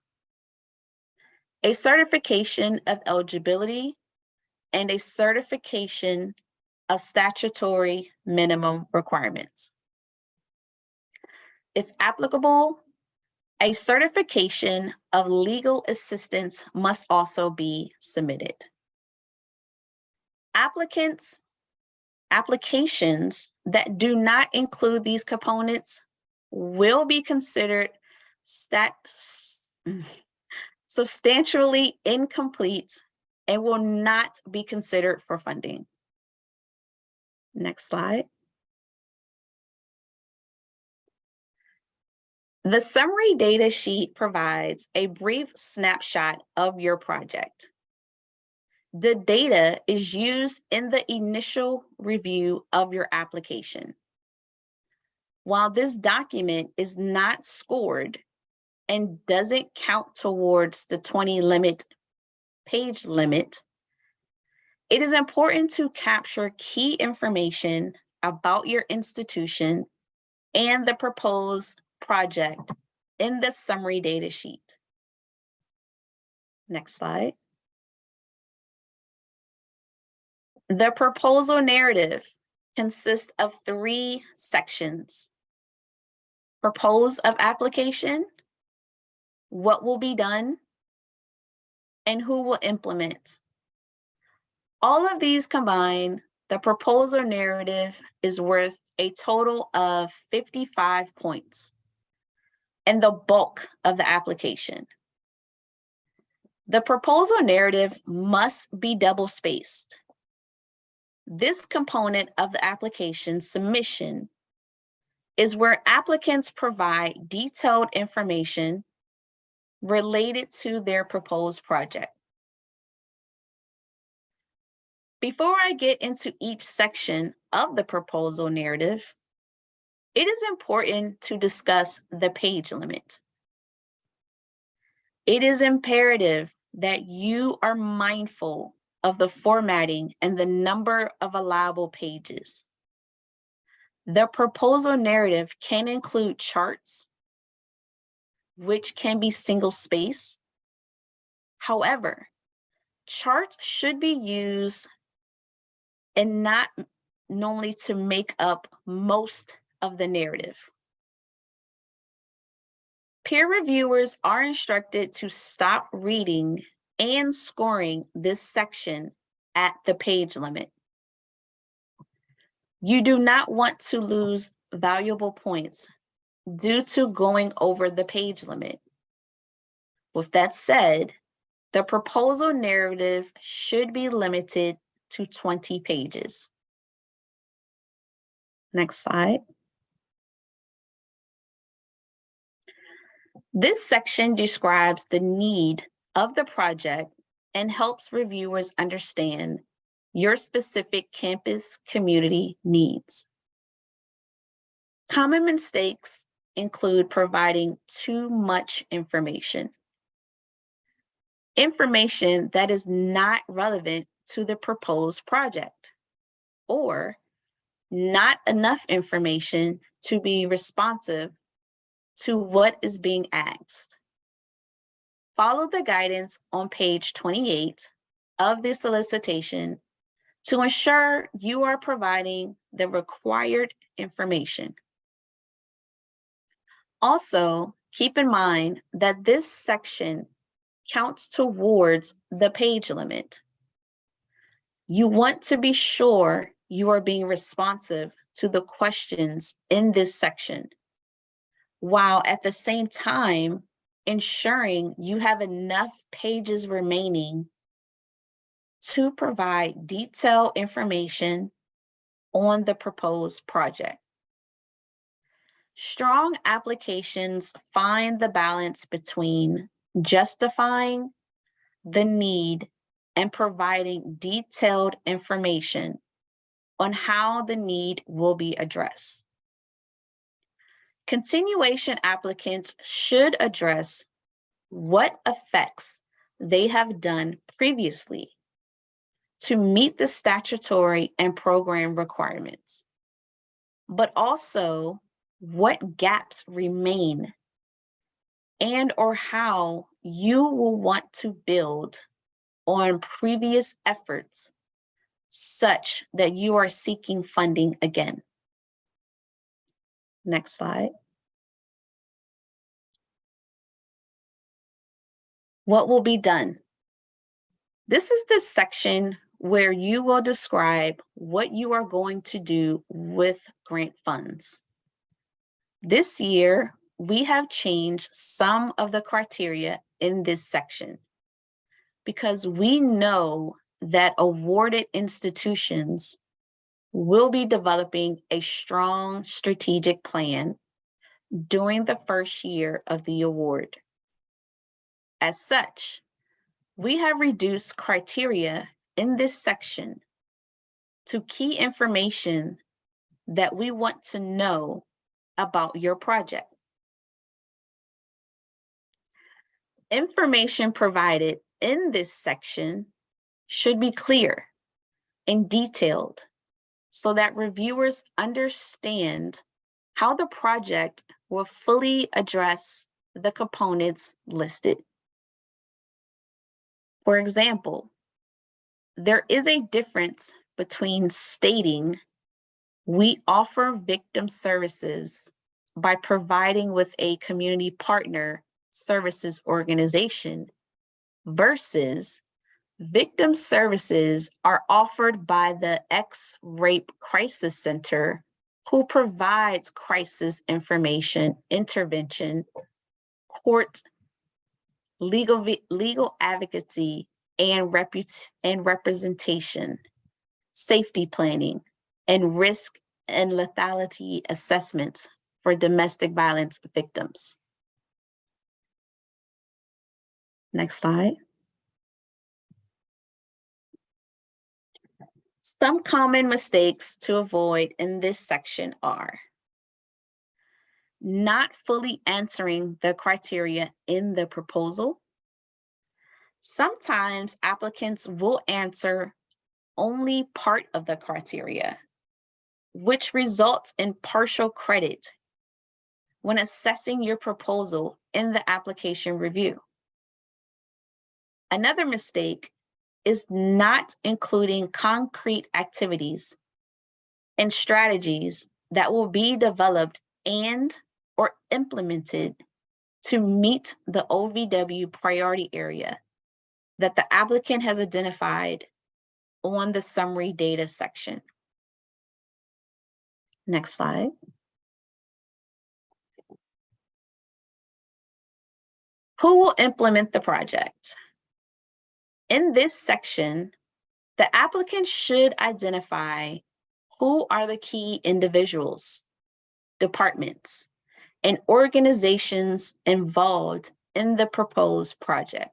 a certification of eligibility, and a certification of statutory minimum requirements. If applicable, a certification of legal assistance must also be submitted. Applications that do not include these components will be considered substantially incomplete and will not be considered for funding. Next slide. The summary data sheet provides a brief snapshot of your project. The data is used in the initial review of your application. While this document is not scored and doesn't count towards the 20 page limit, it is important to capture key information about your institution and the proposed project in the summary data sheet. Next slide. The proposal narrative consists of 3 sections: propose of application, what will be done, and who will implement. All of these combined, the proposal narrative is worth a total of 55 points and the bulk of the application. The proposal narrative must be double-spaced. This component of the application submission is where applicants provide detailed information related to their proposed project. Before I get into each section of the proposal narrative, it is important to discuss the page limit. It is imperative that you are mindful of the formatting and the number of allowable pages. The proposal narrative can include charts, which can be single space. However, charts should be used and not normally to make up most of the narrative. Peer reviewers are instructed to stop reading and scoring this section at the page limit. You do not want to lose valuable points due to going over the page limit. With that said, the proposal narrative should be limited to 20 pages. Next slide. This section describes the need of the project and helps reviewers understand your specific campus community needs. Common mistakes include providing too much information that is not relevant to the proposed project, or not enough information to be responsive to what is being asked. Follow the guidance on page 28 of the solicitation to ensure you are providing the required information. Also, keep in mind that this section counts towards the page limit. You want to be sure you are being responsive to the questions in this section, while at the same time ensuring you have enough pages remaining to provide detailed information on the proposed project. Strong applications find the balance between justifying the need and providing detailed information on how the need will be addressed. Continuation applicants should address what effects they have done previously to meet the statutory and program requirements, but also what gaps remain and or how you will want to build on previous efforts such that you are seeking funding again. Next slide. What will be done? This is the section where you will describe what you are going to do with grant funds. This year, we have changed some of the criteria in this section because we know that awarded institutions will be developing a strong strategic plan during the first year of the award. As such, we have reduced criteria in this section to key information that we want to know about your project. Information provided in this section should be clear and detailed so that reviewers understand how the project will fully address the components listed. For example, there is a difference between stating we offer victim services by providing with a community partner services organization versus victim services are offered by the ex-rape crisis center who provides crisis information, intervention, court, legal advocacy, and representation, safety planning, and risk and lethality assessments for domestic violence victims. Next slide. Some common mistakes to avoid in this section are not fully answering the criteria in the proposal. Sometimes applicants will answer only part of the criteria, which results in partial credit when assessing your proposal in the application review. Another mistake is not including concrete activities and strategies that will be developed and or implemented to meet the OVW priority area that the applicant has identified on the summary data section. Next slide. Who will implement the project? In this section, the applicant should identify who are the key individuals, departments, and organizations involved in the proposed project.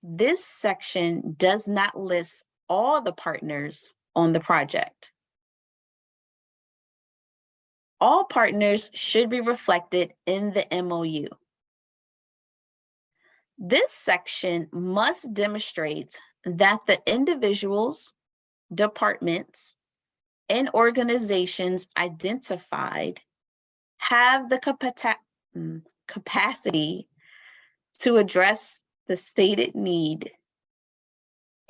This section does not list all the partners on the project. All partners should be reflected in the MOU. This section must demonstrate that the individuals, departments, and organizations identified have the capacity to address the stated need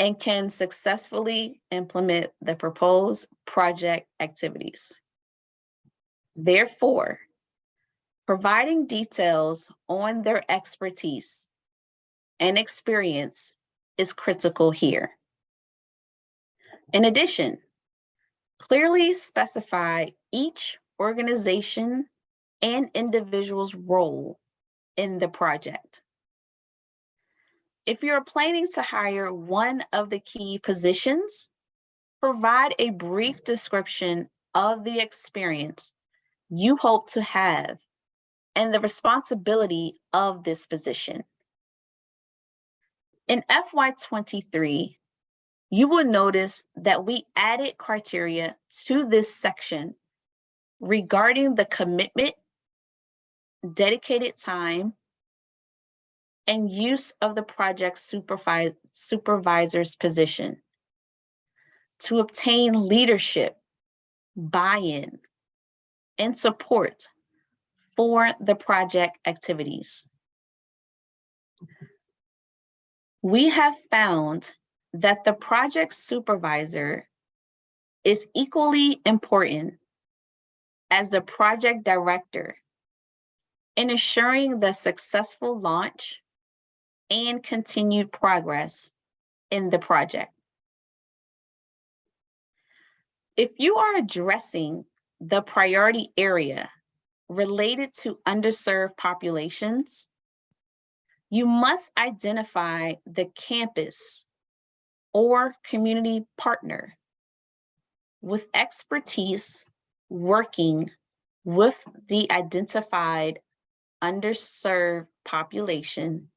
and can successfully implement the proposed project activities. Therefore, providing details on their expertise and experience is critical here. In addition, clearly specify each organization and individual's role in the project. If you're planning to hire one of the key positions, provide a brief description of the experience you hope to have and the responsibility of this position. In FY2023, you will notice that we added criteria to this section regarding the commitment, dedicated time, and use of the project supervisor's position to obtain leadership, buy-in, and support for the project activities. We have found that the project supervisor is equally important as the project director in ensuring the successful launch and continued progress in the project. If you are addressing the priority area related to underserved populations, you must identify the campus or community partner with expertise working with the identified underserved population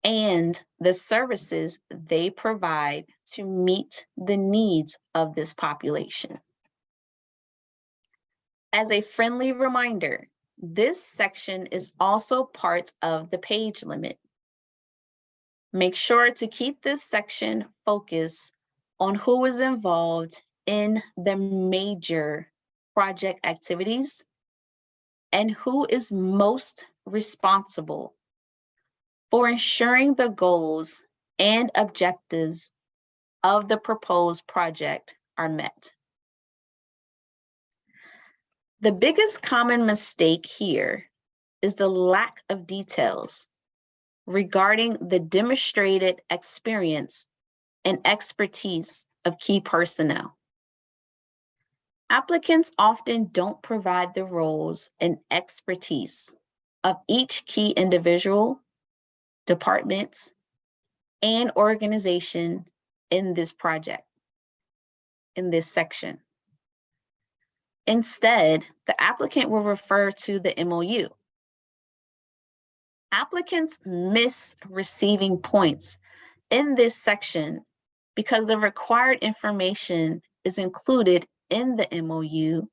and the services they provide to meet the needs of this population. As a friendly reminder, this section is also part of the page limit. Make sure to keep this section focused on who is involved in the major project activities and who is most responsible for ensuring the goals and objectives of the proposed project are met. The biggest common mistake here is the lack of details regarding the demonstrated experience and expertise of key personnel. Applicants often don't provide the roles and expertise of each key individual, departments, and organization in this project, in this section. Instead, the applicant will refer to the MOU. Applicants miss receiving points in this section because the required information is included in the MOU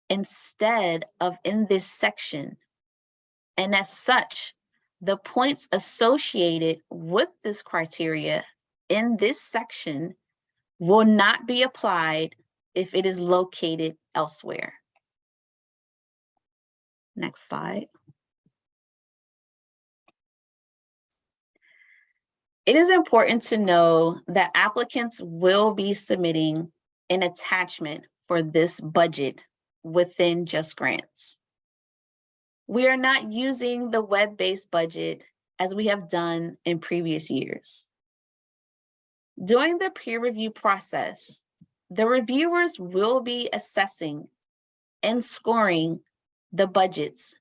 instead of in this section. And as such, the points associated with this criteria in this section will not be applied if it is located elsewhere. Next slide. It is important to know that applicants will be submitting an attachment for this budget within Just Grants. We are not using the web-based budget as we have done in previous years. During the peer review process, the reviewers will be assessing and scoring the budgets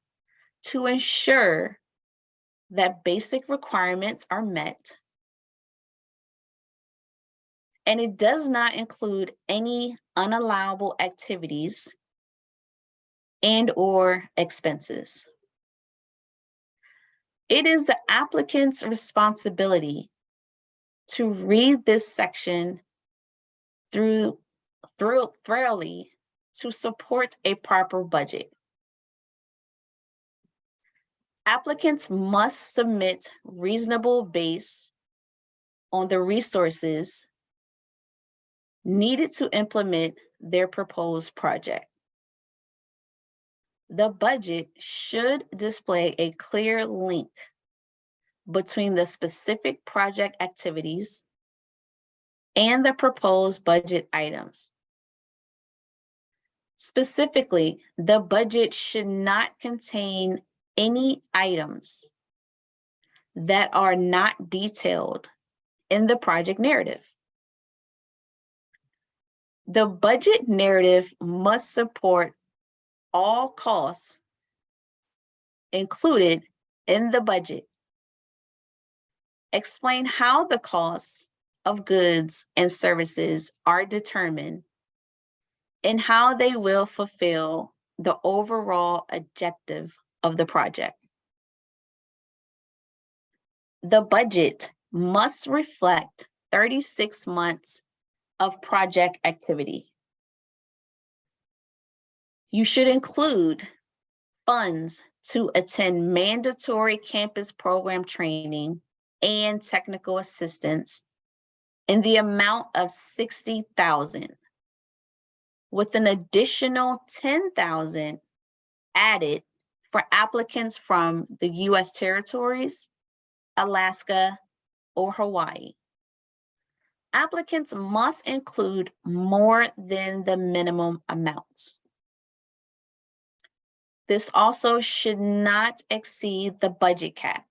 to ensure that basic requirements are met, and it does not include any unallowable activities and/or expenses. It is the applicant's responsibility to read this section thoroughly to support a proper budget. Applicants must submit reasonable based on the resources needed to implement their proposed project. The budget should display a clear link between the specific project activities and the proposed budget items. Specifically, the budget should not contain any items that are not detailed in the project narrative. The budget narrative must support all costs included in the budget. Explain how the costs of goods and services are determined and how they will fulfill the overall objective of the project. The budget must reflect 36 months of project activity. You should include funds to attend mandatory campus program training and technical assistance in the amount of $60,000, with an additional $10,000 added for applicants from the U.S. territories, Alaska, or Hawaii. Applicants must include more than the minimum amounts. This also should not exceed the budget cap,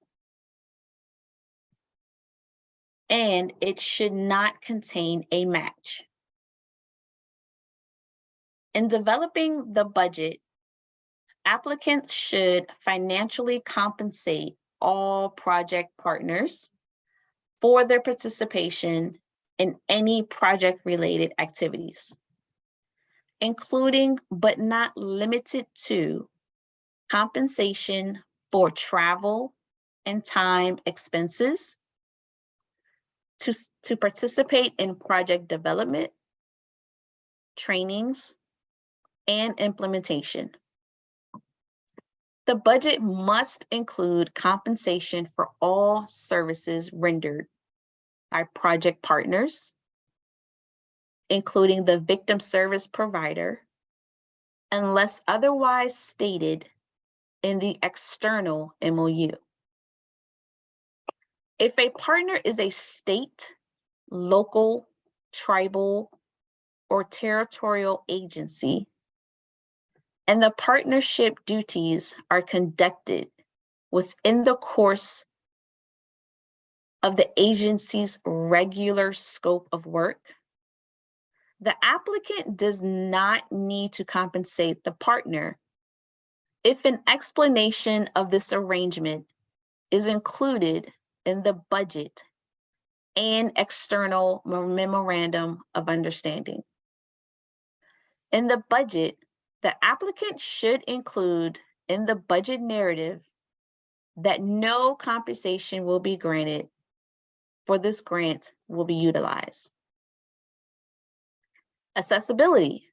and it should not contain a match. In developing the budget, applicants should financially compensate all project partners for their participation in any project-related activities, including but not limited to compensation for travel and time expenses, to participate in project development, trainings, and implementation. The budget must include compensation for all services rendered by project partners, including the victim service provider, unless otherwise stated in the external MOU. If a partner is a state, local, tribal, or territorial agency, and the partnership duties are conducted within the course of the agency's regular scope of work, the applicant does not need to compensate the partner if an explanation of this arrangement is included in the budget and external memorandum of understanding. In the budget, the applicant should include in the budget narrative that no compensation will be granted for this grant will be utilized. Accessibility.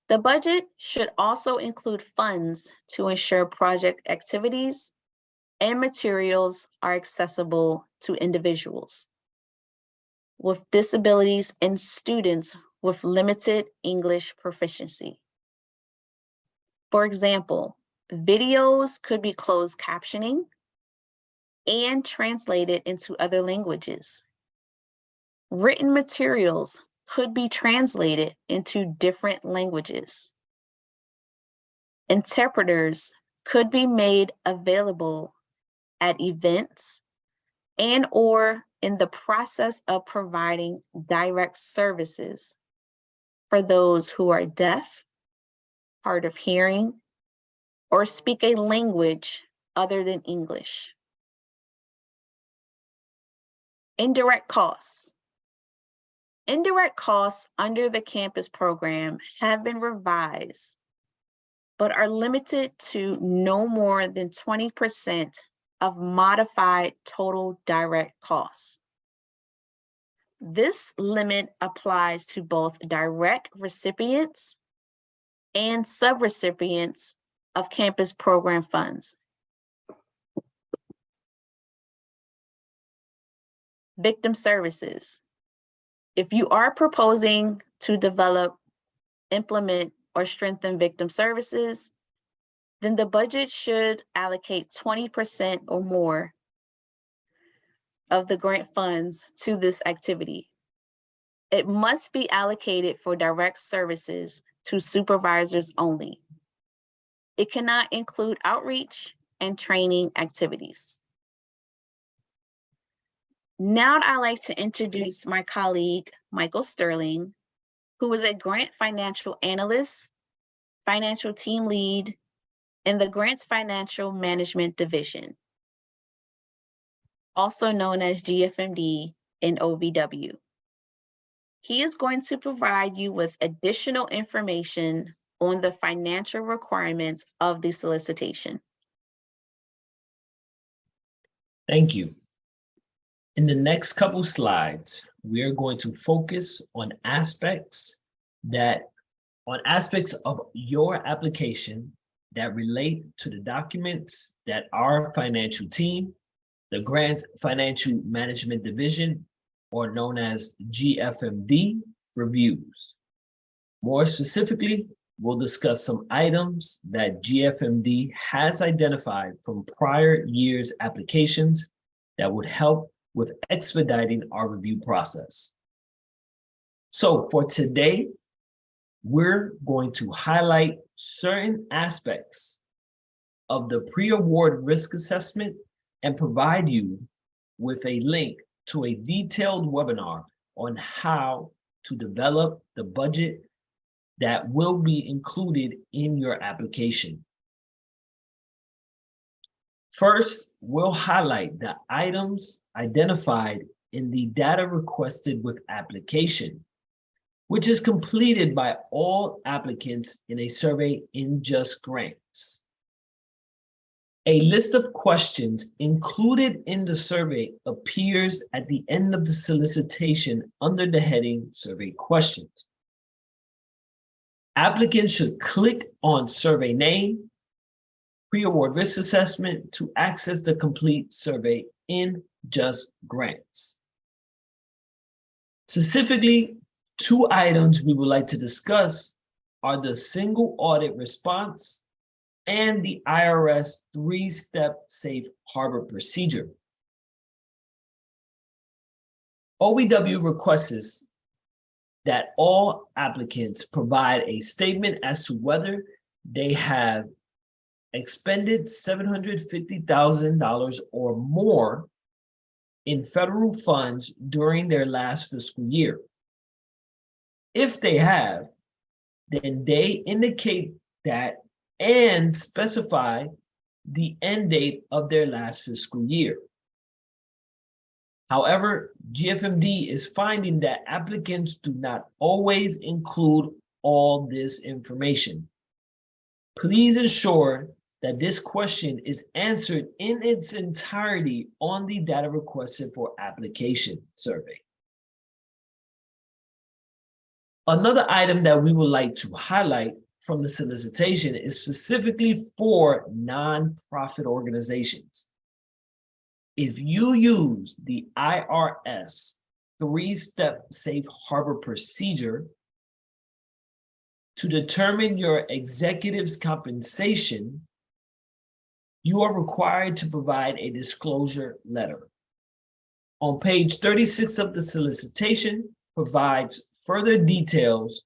The budget should also include funds to ensure project activities and materials are accessible to individuals with disabilities and students with limited English proficiency. For example, videos could be closed captioning and translated into other languages. Written materials could be translated into different languages. Interpreters could be made available at events and or in the process of providing direct services for those who are deaf, hard of hearing, or speak a language other than English. Indirect costs. Indirect costs under the campus program have been revised, but are limited to no more than 20% of modified total direct costs. This limit applies to both direct recipients and subrecipients of campus program funds. Victim services. If you are proposing to develop, implement, or strengthen victim services, then the budget should allocate 20% or more of the grant funds to this activity. It must be allocated for direct services to supervisors only. It cannot include outreach and training activities. Now I'd like to introduce my colleague, Michael Sterling, who is a grant financial analyst, financial team lead in the Grants Financial Management Division, also known as GFMD in OVW. He is going to provide you with additional information on the financial requirements of the solicitation. Thank you. In the next couple slides, we are going to focus on aspects of your application that relate to the documents that our financial team, the Grant Financial Management Division, or known as GFMD, reviews. More specifically, we'll discuss some items that GFMD has identified from prior year's applications that would help with expediting our review process. So for today, we're going to highlight certain aspects of the pre-award risk assessment and provide you with a link to a detailed webinar on how to develop the budget that will be included in your application. First, we'll highlight the items identified in the data requested with application, which is completed by all applicants in a survey in Just Grants. A list of questions included in the survey appears at the end of the solicitation under the heading Survey Questions. Applicants should click on Survey Name, Pre-Award Risk Assessment to access the complete survey in Just Grants. Specifically, two items we would like to discuss are the single audit response and the IRS 3-step safe harbor procedure. OVW requests that all applicants provide a statement as to whether they have expended $750,000 or more in federal funds during their last fiscal year. If they have, then they indicate that and specify the end date of their last fiscal year. However, GFMD is finding that applicants do not always include all this information. Please ensure that this question is answered in its entirety on the data requested for application survey. Another item that we would like to highlight from the solicitation is specifically for nonprofit organizations. If you use the IRS 3-step safe harbor procedure to determine your executive's compensation, you are required to provide a disclosure letter. On page 36 of the solicitation provides further details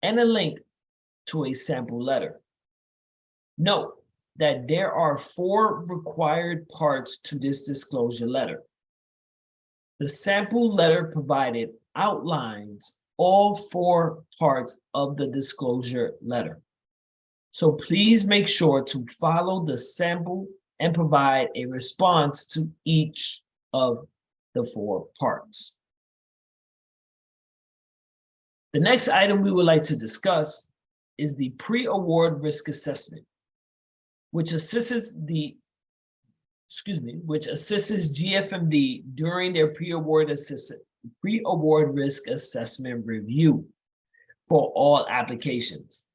and a link to a sample letter. Note that there are 4 required parts to this disclosure letter. The sample letter provided outlines all 4 parts of the disclosure letter. So please make sure to follow the sample and provide a response to each of the 4 parts. The next item we would like to discuss is the pre-award risk assessment, which assists GFMD during their pre-award risk assessment review for all applications.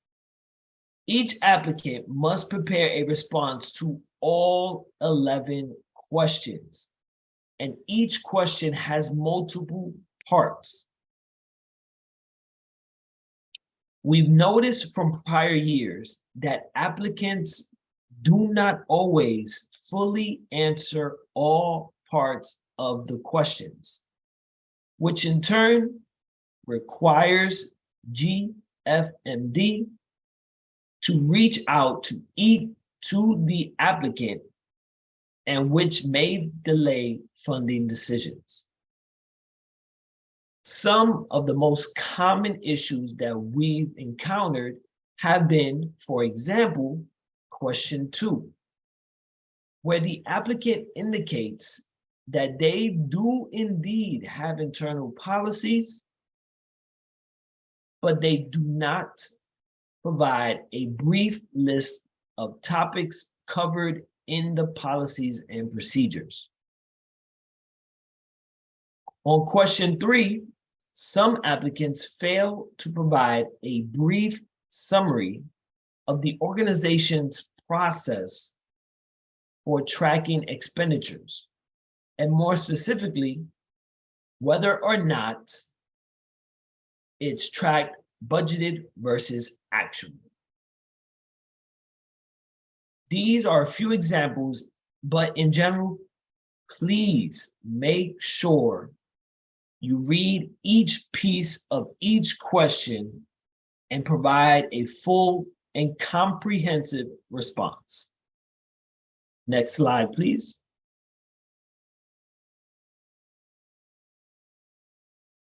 Each applicant must prepare a response to all 11 questions, and each question has multiple parts. We've noticed from prior years that applicants do not always fully answer all parts of the questions, which in turn requires GFMD to reach out to the applicant, and which may delay funding decisions. Some of the most common issues that we've encountered have been, for example, question 2, where the applicant indicates that they do indeed have internal policies, but they do not provide a brief list of topics covered in the policies and procedures. On question 3, some applicants fail to provide a brief summary of the organization's process for tracking expenditures, and more specifically, whether or not it's tracked budgeted versus actual. These are a few examples, but in general, please make sure you read each piece of each question and provide a full and comprehensive response. Next slide, please.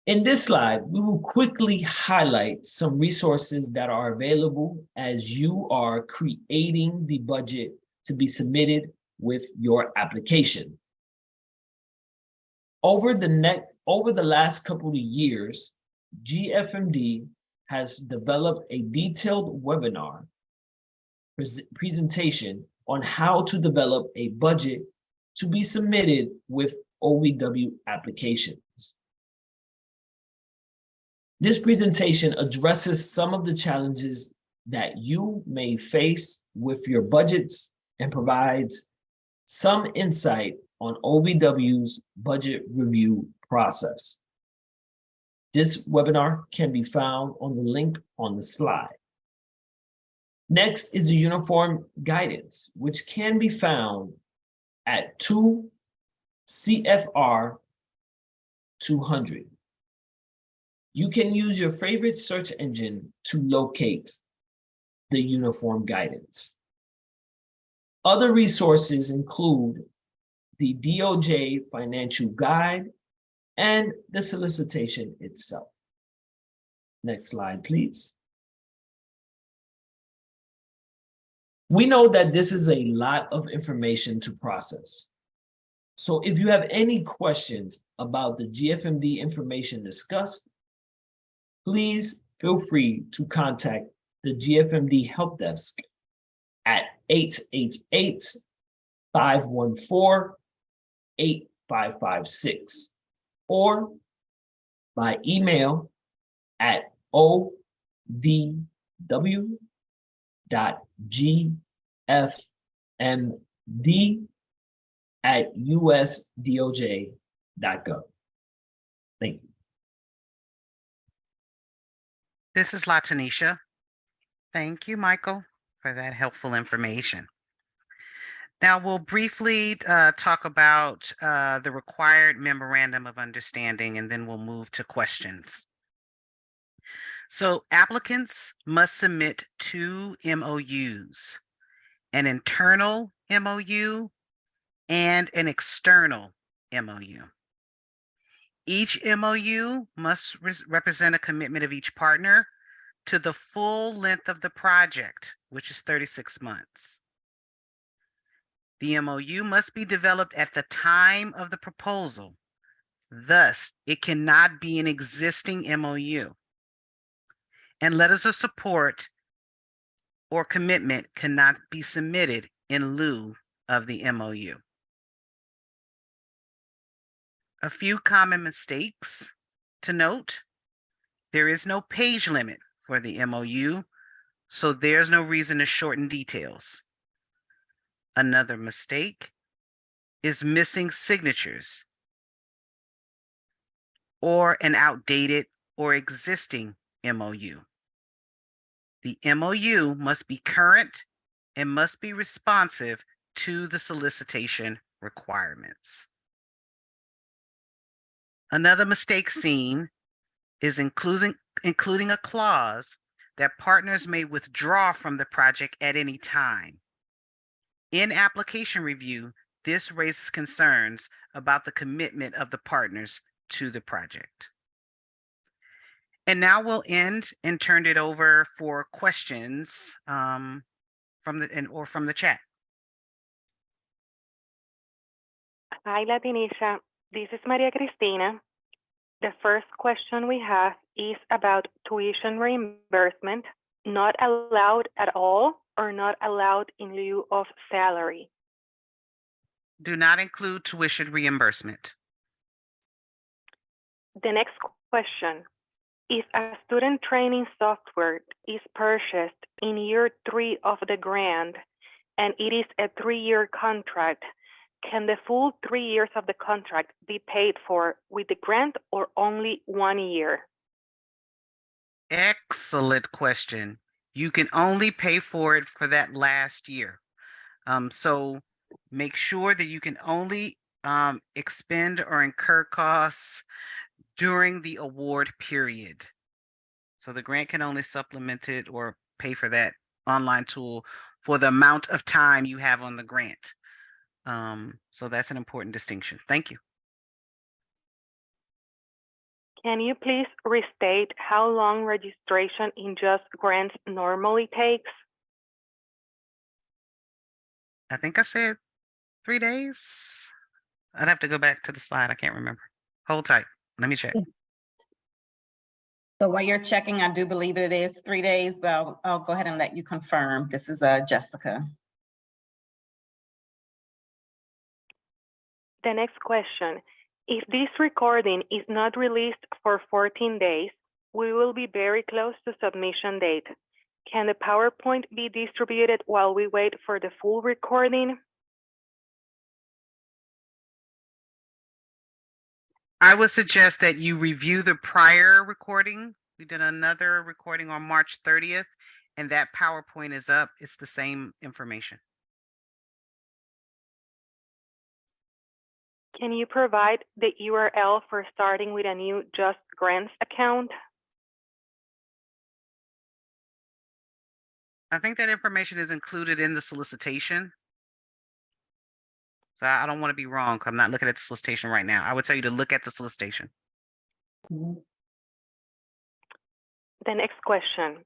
In this slide, we will quickly highlight some resources that are available as you are creating the budget to be submitted with your application. Over the last couple of years, GFMD has developed a detailed webinar presentation on how to develop a budget to be submitted with OVW applications. This presentation addresses some of the challenges that you may face with your budgets and provides some insight on OVW's budget review process. This webinar can be found on the link on the slide. Next is the uniform guidance, which can be found at 2 CFR 200. You can use your favorite search engine to locate the uniform guidance. Other resources include the DOJ Financial Guide and the solicitation itself. Next slide, please. We know that this is a lot of information to process. So if you have any questions about the GFMD information discussed, please feel free to contact the GFMD help desk at 888-514-8556 or by email at ovw.gfmd@usdoj.gov. Thank you. This is Latanisha. Thank you, Michael, for that helpful information. Now we'll briefly talk about the required memorandum of understanding, and then we'll move to questions. So applicants must submit 2 MOUs, an internal MOU and an external MOU. Each MOU must represent a commitment of each partner to the full length of the project, which is 36 months. The MOU must be developed at the time of the proposal. Thus, it cannot be an existing MOU. And letters of support or commitment cannot be submitted in lieu of the MOU. A few common mistakes to note: there is no page limit for the MOU, so there's no reason to shorten details. Another mistake is missing signatures or an outdated or existing MOU. The MOU must be current and must be responsive to the solicitation requirements. Another mistake seen is including a clause that partners may withdraw from the project at any time. In application review, this raises concerns about the commitment of the partners to the project. And now we'll end and turn it over for questions from the chat. Hi, Latinisha. This is Maria Cristina. The first question we have is about tuition reimbursement, not allowed at all or not allowed in lieu of salary. Do not include tuition reimbursement. The next question, if a student training software is purchased in year 3 of the grant and it is a 3-year contract, can the full 3 years of the contract be paid for with the grant or only 1 year? Excellent question. You can only pay for it for that last year. So make sure that you can only expend or incur costs during the award period. So the grant can only supplement it or pay for that online tool for the amount of time you have on the grant. So that's an important distinction. Thank you. Can you please restate how long registration in Just Grants normally takes? I think I said 3 days. I'd have to go back to the slide. I can't remember. Hold tight. Let me check. So while you're checking, I do believe it is 3 days, but I'll go ahead and let you confirm. This is Jessica. The next question, if this recording is not released for 14 days, we will be very close to submission date. Can the PowerPoint be distributed while we wait for the full recording? I would suggest that you review the prior recording. We did another recording on March 30th, and that PowerPoint is up. It's the same information. Can you provide the URL for starting with a new Just Grants account? I think that information is included in the solicitation. So I don't want to be wrong because I'm not looking at the solicitation right now. I would tell you to look at the solicitation. The next question,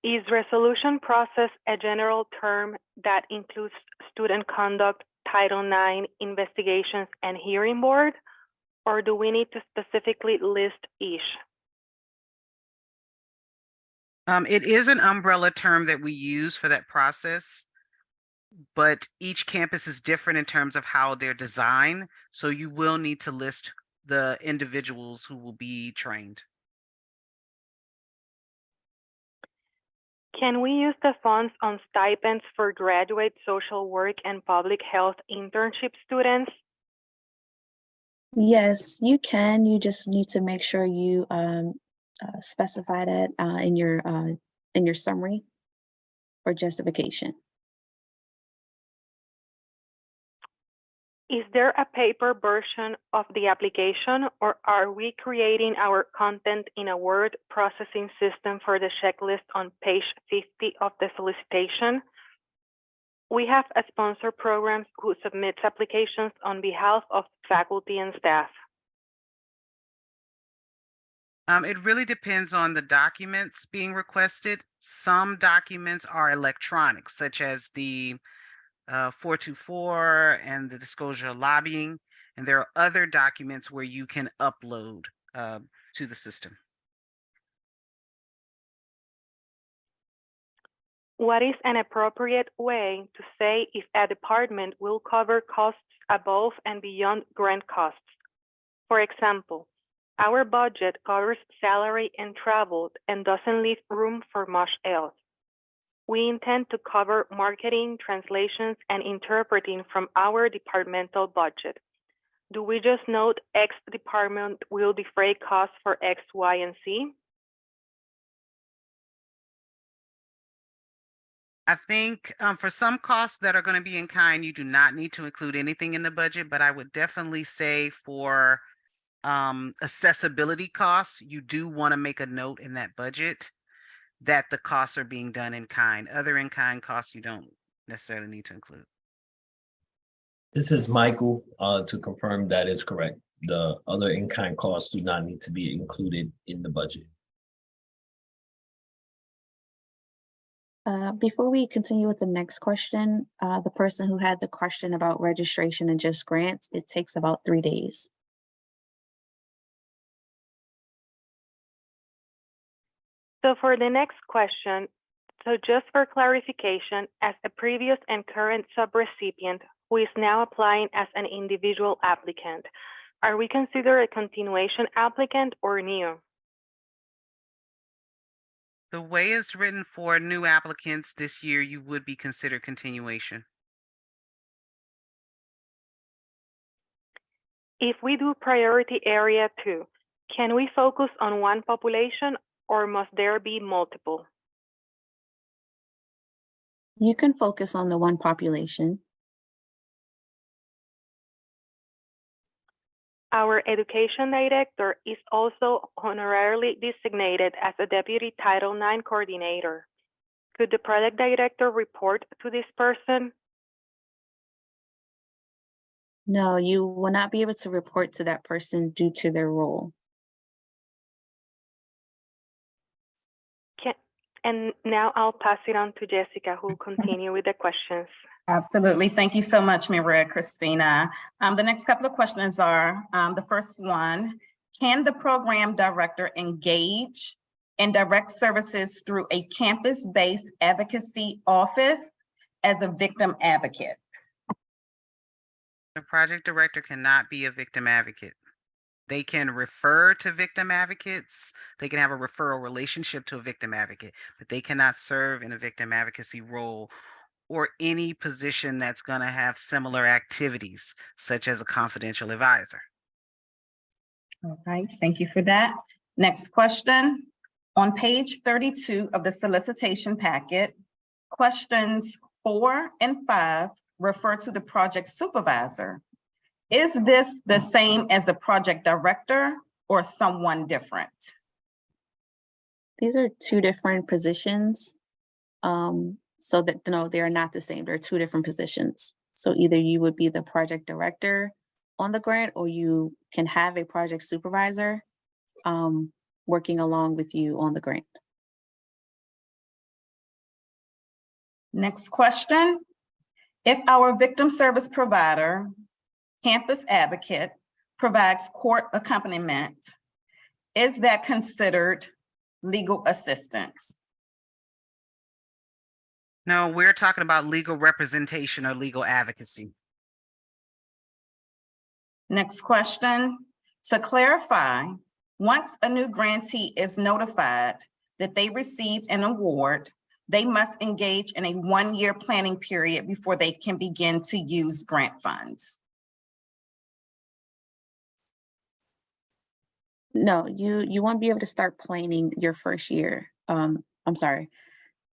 is resolution process a general term that includes student conduct, Title IX, investigations, and hearing board, or do we need to specifically list each? It is an umbrella term that we use for that process. but each campus is different in terms of how they're designed. So you will need to list the individuals who will be trained. Can we use the funds on stipends for graduate social work and public health internship students? Yes, you can. You just need to make sure you specify that in your summary or justification. Is there a paper version of the application, or are we creating our content in a word processing system for the checklist on page 50 of the solicitation? We have a sponsor program who submits applications on behalf of faculty and staff. It really depends on the documents being requested. Some documents are electronic, such as the 424 and the disclosure of lobbying. And there are other documents where you can upload to the system. What is an appropriate way to say if a department will cover costs above and beyond grant costs? For example, our budget covers salary and travel and doesn't leave room for much else. We intend to cover marketing, translations, and interpreting from our departmental budget. Do we just note X department will defray costs for X, Y, and Z? I think for some costs that are going to be in kind, you do not need to include anything in the budget, but I would definitely say for accessibility costs, you do want to make a note in that budget that the costs are being done in kind. Other in-kind costs you don't necessarily need to include. This is Michael, to confirm that is correct. The other in-kind costs do not need to be included in the budget. Before we continue with the next question, the person who had the question about registration and just grants, it takes about 3 days. So for the next question, so just for clarification, as a previous and current subrecipient who is now applying as an individual applicant, are we considered a continuation applicant or new? The way it's written for new applicants this year, you would be considered continuation. If we do priority area 2, can we focus on one population or must there be multiple? You can focus on the one population. Our education director is also honorarily designated as a deputy Title IX coordinator. Could the project director report to this person? No, you will not be able to report to that person due to their role. And now I'll pass it on to Jessica, who will continue with the questions. Absolutely. Thank you so much, Maria Christina. The next couple of questions are, the first one, can the program director engage in direct services through a campus-based advocacy office as a victim advocate? The project director cannot be a victim advocate. They can refer to victim advocates. They can have a referral relationship to a victim advocate, but they cannot serve in a victim advocacy role or any position that's going to have similar activities, such as a confidential advisor. All right, thank you for that. Next question. On page 32 of the solicitation packet, questions 4 and 5 refer to the project supervisor. Is this the same as the project director or someone different? These are two different positions. So that, no, they are not the same. They're two different positions. So either you would be the project director on the grant, or you can have a project supervisor working along with you on the grant. Next question. If our victim service provider, campus advocate, provides court accompaniment, is that considered legal assistance? No, we're talking about legal representation or legal advocacy. Next question. To clarify, once a new grantee is notified that they received an award, they must engage in a one-year planning period before they can begin to use grant funds. No, you won't be able to start planning your first year. I'm sorry.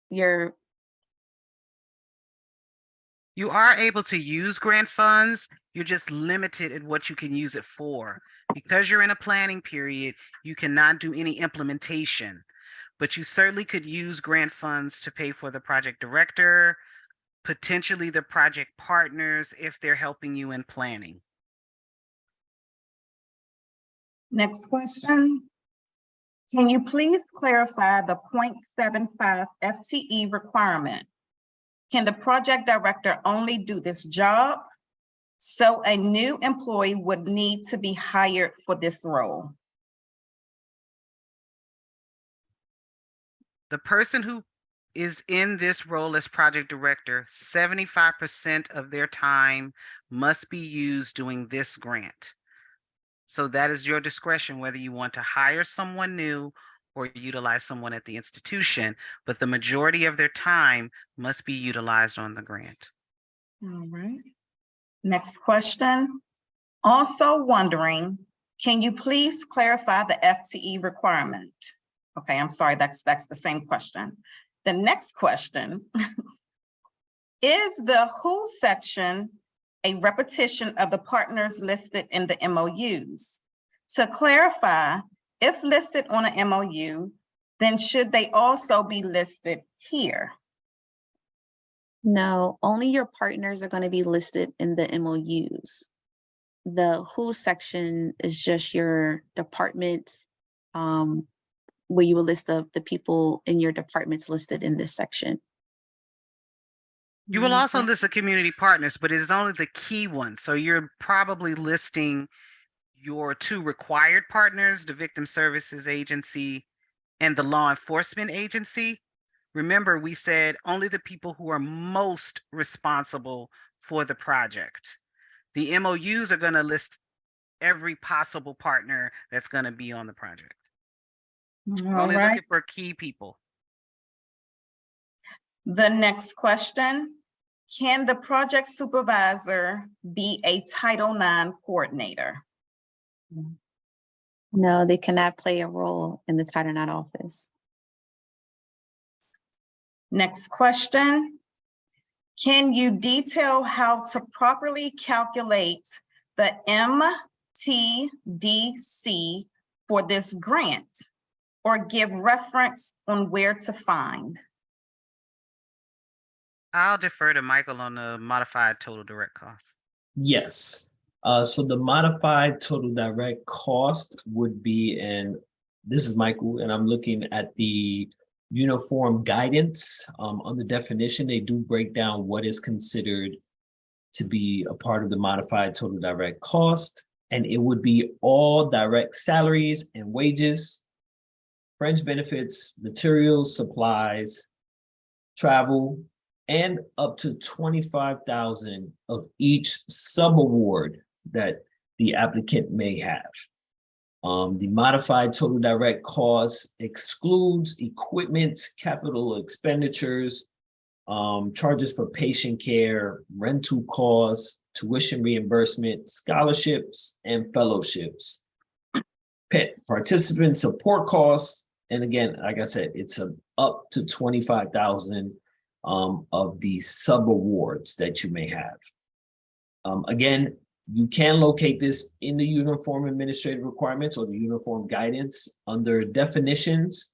You are able to use grant funds. You're just limited in what you can use it for. Because you're in a planning period, you cannot do any implementation, but you certainly could use grant funds to pay for the project director, potentially the project partners if they're helping you in planning. Next question. Can you please clarify the 0.75 FTE requirement? Can the project director only do this job? So a new employee would need to be hired for this role. The person who is in this role as project director, 75% of their time must be used doing this grant. So that is your discretion, whether you want to hire someone new or utilize someone at the institution, but the majority of their time must be utilized on the grant. All right. Next question. Also wondering, can you please clarify the FTE requirement? Okay, I'm sorry, that's the same question. The next question, is the who section a repetition of the partners listed in the MOUs? To clarify, if listed on an MOU, then should they also be listed here? No, only your partners are going to be listed in the MOUs. The who section is just your department, where you will list the people in your departments listed in this section. You will also list the community partners, but it is only the key ones. So you're probably listing your 2 required partners, the Victim Services Agency and the Law Enforcement Agency. Remember, we said only the people who are most responsible for the project. The MOUs are going to list every possible partner that's going to be on the project. We're All only right. looking for key people. The next question, can the project supervisor be a Title IX coordinator? No, they cannot play a role in the Title IX office. Next question, can you detail how to properly calculate the MTDC for this grant or give reference on where to find? I'll defer to Michael on the modified total direct cost. Yes. So the modified total direct cost would be, and this is Michael, and I'm looking at the uniform guidance. On the definition, they do break down what is considered to be a part of the modified total direct cost. And it would be all direct salaries and wages, fringe benefits, materials, supplies, travel, and up to 25,000 of each subaward that the applicant may have. The modified total direct cost excludes equipment, capital expenditures, charges for patient care, rental costs, tuition reimbursement, scholarships, and fellowships, participant support costs. And again, like I said, it's up to 25,000 of the subawards that you may have. Again, you can locate this in the uniform administrative requirements or the uniform guidance under definitions.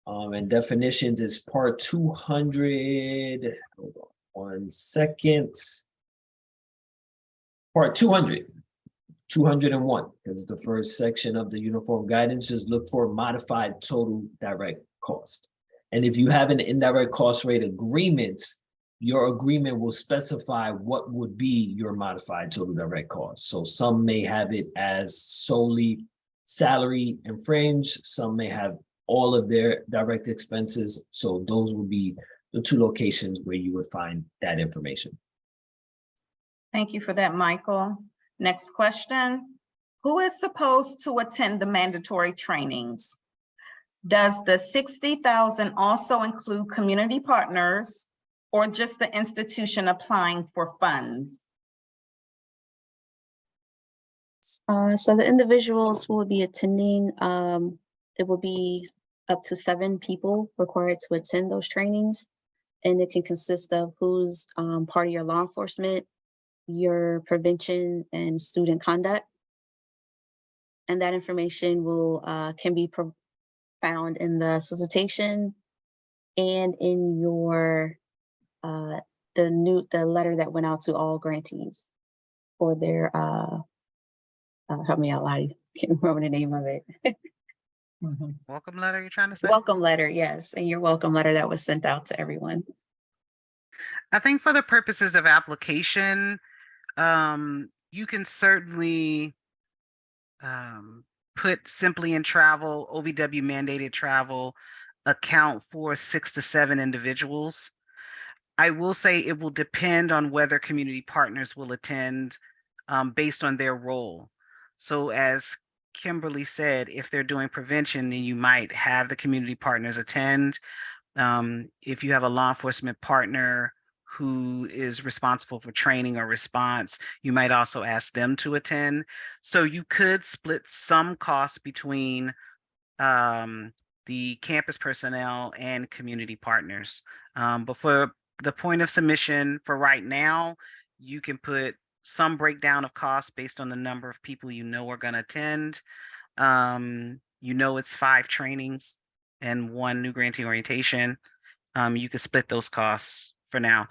And definitions is part 200, hold on 1 second. Part 201, because the first section of the uniform guidance is look for modified total direct cost. And if you have an indirect cost rate agreement, your agreement will specify what would be your modified total direct cost. So some may have it as solely salary and fringe, some may have all of their direct expenses. So those will be the two locations where you would find that information. Thank you for that, Michael. Next question. Who is supposed to attend the mandatory trainings? Does the 60,000 also include community partners or just the institution applying for funds? So the individuals who will be attending, it will be up to 7 people required to attend those trainings. And it can consist of who's part of your law enforcement, your prevention and student conduct. And that information can be found in the solicitation and in your the letter that went out to all grantees for their help me out, Lottie. Can't remember the name of it. Welcome letter, you're trying to say? Welcome letter, yes, and your welcome letter that was sent out to everyone. I think for the purposes of application, you can certainly put simply in travel, OVW mandated travel, account for 6 to 7 individuals. I will say it will depend on whether community partners will attend based on their role. So as Kimberly said, if they're doing prevention, then you might have the community partners attend. If you have a law enforcement partner who is responsible for training or response, you might also ask them to attend. So you could split some costs between the campus personnel and community partners. But for the point of submission for right now, you can put some breakdown of costs based on the number of people you know are going to attend. You know, it's 5 trainings and 1 new grantee orientation. You could split those costs for now.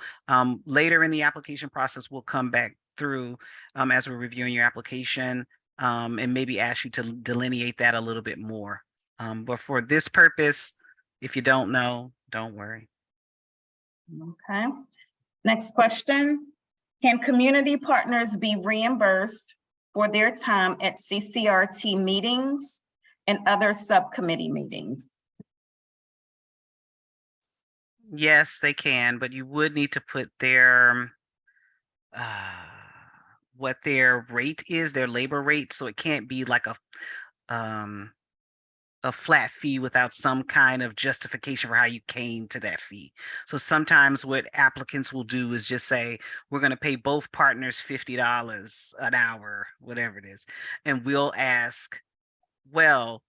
Later in the application process, we'll come back through as we're reviewing your application and maybe ask you to delineate that a little bit more. But for this purpose, if you don't know, don't worry. Okay. Next question. Can community partners be reimbursed for their time at CCRT meetings and other subcommittee meetings? Yes, they can, but you would need to put their what their rate is, their labor rate. So it can't be like a flat fee without some kind of justification for how you came to that fee. So sometimes what applicants will do is just say, we're going to pay both partners $50 an hour, whatever it is. And we'll ask, well,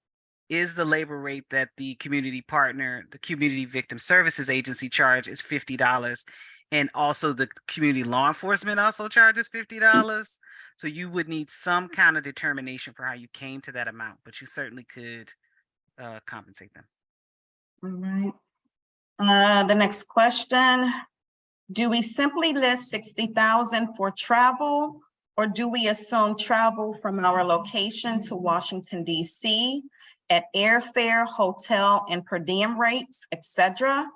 is the labor rate that the community partner, the Community Victim Services Agency charge is $50, and also the community law enforcement also charges $50? So you would need some kind of determination for how you came to that amount, but you certainly could compensate them. All right. The next question. Do we simply list 60,000 for travel, or do we assume travel from our location to Washington, D.C. at airfare, hotel, and per diem rates, etc.?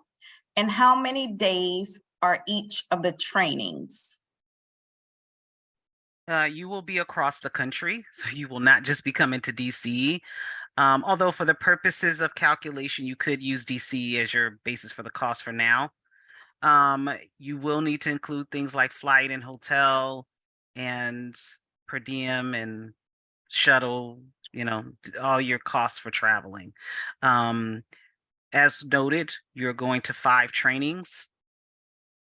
And how many days are each of the trainings? You will be across the country, so you will not just be coming to DC. Although for the purposes of calculation, you could use DC as your basis for the cost for now. You will need to include things like flight and hotel and per diem and shuttle, you know, all your costs for traveling. As noted, you're going to 5 trainings,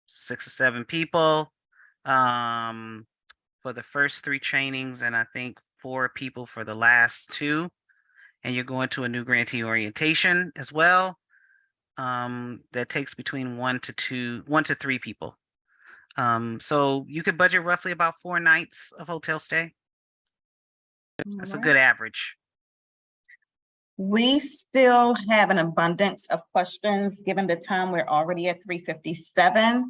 6 or 7 people for the first 3 trainings, and I think 4 people for the last 2. And you're going to a new grantee orientation as well. That takes between 1 to 3 people. So you could budget roughly about 4 nights of hotel stay. That's a good average. We still have an abundance of questions, given the time we're already at 3:57.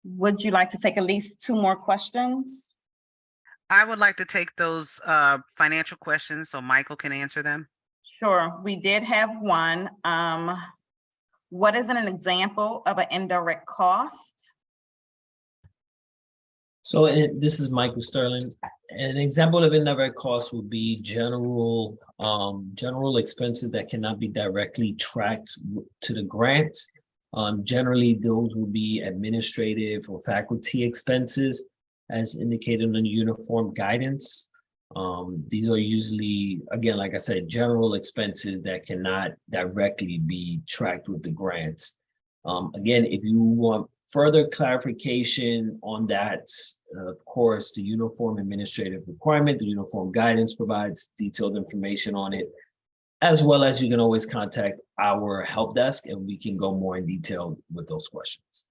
Would you like to take at least 2 more questions? I would like to take those financial questions so Michael can answer them. Sure, we did have one. What is an example of an indirect cost? So this is Michael Sterling. An example of indirect costs would be general expenses that cannot be directly tracked to the grant. Generally, those will be administrative or faculty expenses as indicated in the uniform guidance. These are usually, again, like I said, general expenses that cannot directly be tracked with the grants. Again, if you want further clarification on that, of course, the uniform administrative requirement, the uniform guidance provides detailed information on it, as well as you can always contact our help desk and we can go more in detail with those questions.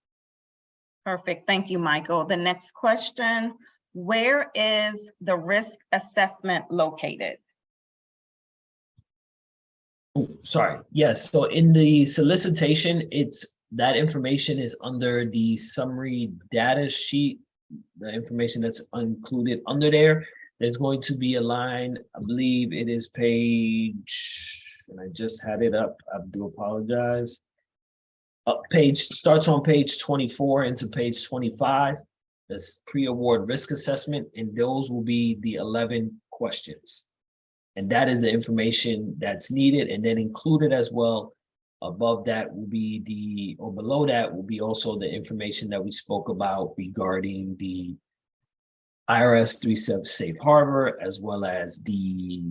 Perfect. Thank you, Michael. The next question, where is the risk assessment located? Oh, sorry. Yes. So in the solicitation, that information is under the summary data sheet, the information that's included under there. There's going to be a line, I believe it is page, and I just had it up, I do apologize. Page starts on page 24 into page 25. That's pre-award risk assessment, and those will be the 11 questions. And that is the information that's needed, and then included as well above that will be or below that will be also the information that we spoke about regarding the IRS 3-step safe harbor, as well as the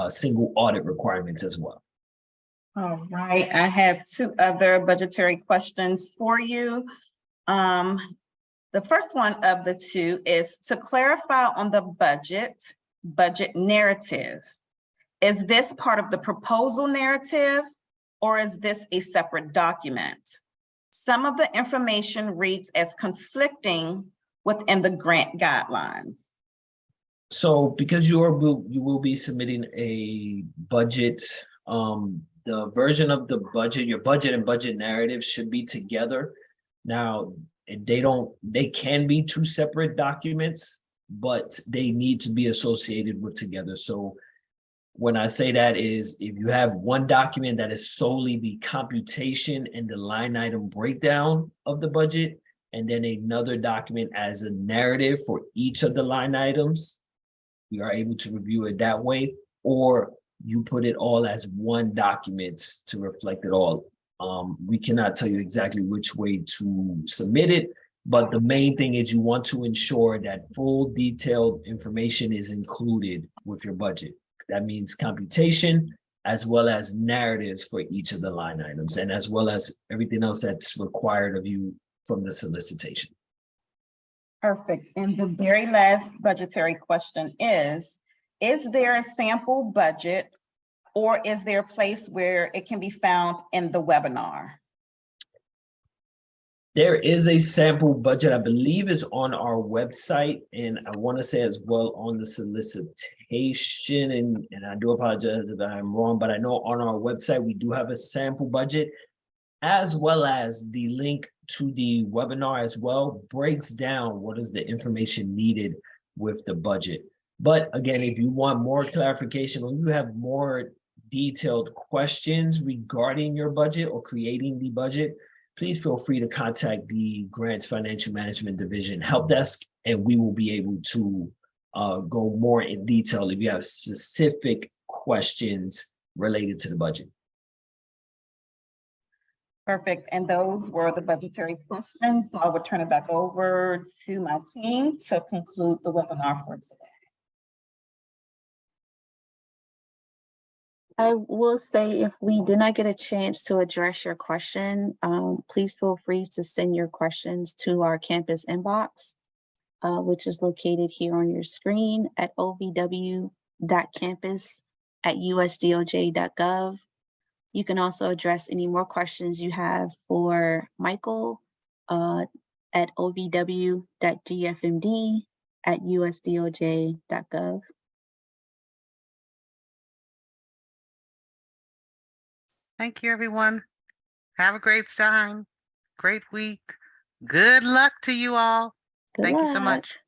single audit requirements as well. All right, I have two other budgetary questions for you. The first one of the two is to clarify on the budget narrative. Is this part of the proposal narrative or is this a separate document? Some of the information reads as conflicting within the grant guidelines. So because you will be submitting a budget, the version of the budget, your budget and budget narrative should be together. Now, they can be two separate documents, but they need to be associated with together. So when I say that is, if you have one document that is solely the computation and the line item breakdown of the budget, and then another document as a narrative for each of the line items, we are able to review it that way, or you put it all as one document to reflect it all. We cannot tell you exactly which way to submit it, but the main thing is you want to ensure that full detailed information is included with your budget. That means computation as well as narratives for each of the line items, and as well as everything else that's required of you from the solicitation. Perfect. And the very last budgetary question is there a sample budget or is there a place where it can be found in the webinar? There is a sample budget, I believe is on our website, and I want to say as well on the solicitation, and I do apologize if I'm wrong, but I know on our website, we do have a sample budget, as well as the link to the webinar as well, breaks down what is the information needed with the budget. But again, if you want more clarification or you have more detailed questions regarding your budget or creating the budget, please feel free to contact the Grants Financial Management Division Help Desk, and we will be able to go more in detail if you have specific questions related to the budget. Perfect. And those were the budgetary questions. So I would turn it back over to my team to conclude the webinar for today. I will say if we did not get a chance to address your question, please feel free to send your questions to our campus inbox, which is located here on your screen at ovw.campus@usdoj.gov. You can also address any more questions you have for Michael at ovw.gfmd@usdoj.gov. Thank you, everyone. Have a great time, great week. Good luck to you all. Good Thank you so luck. much.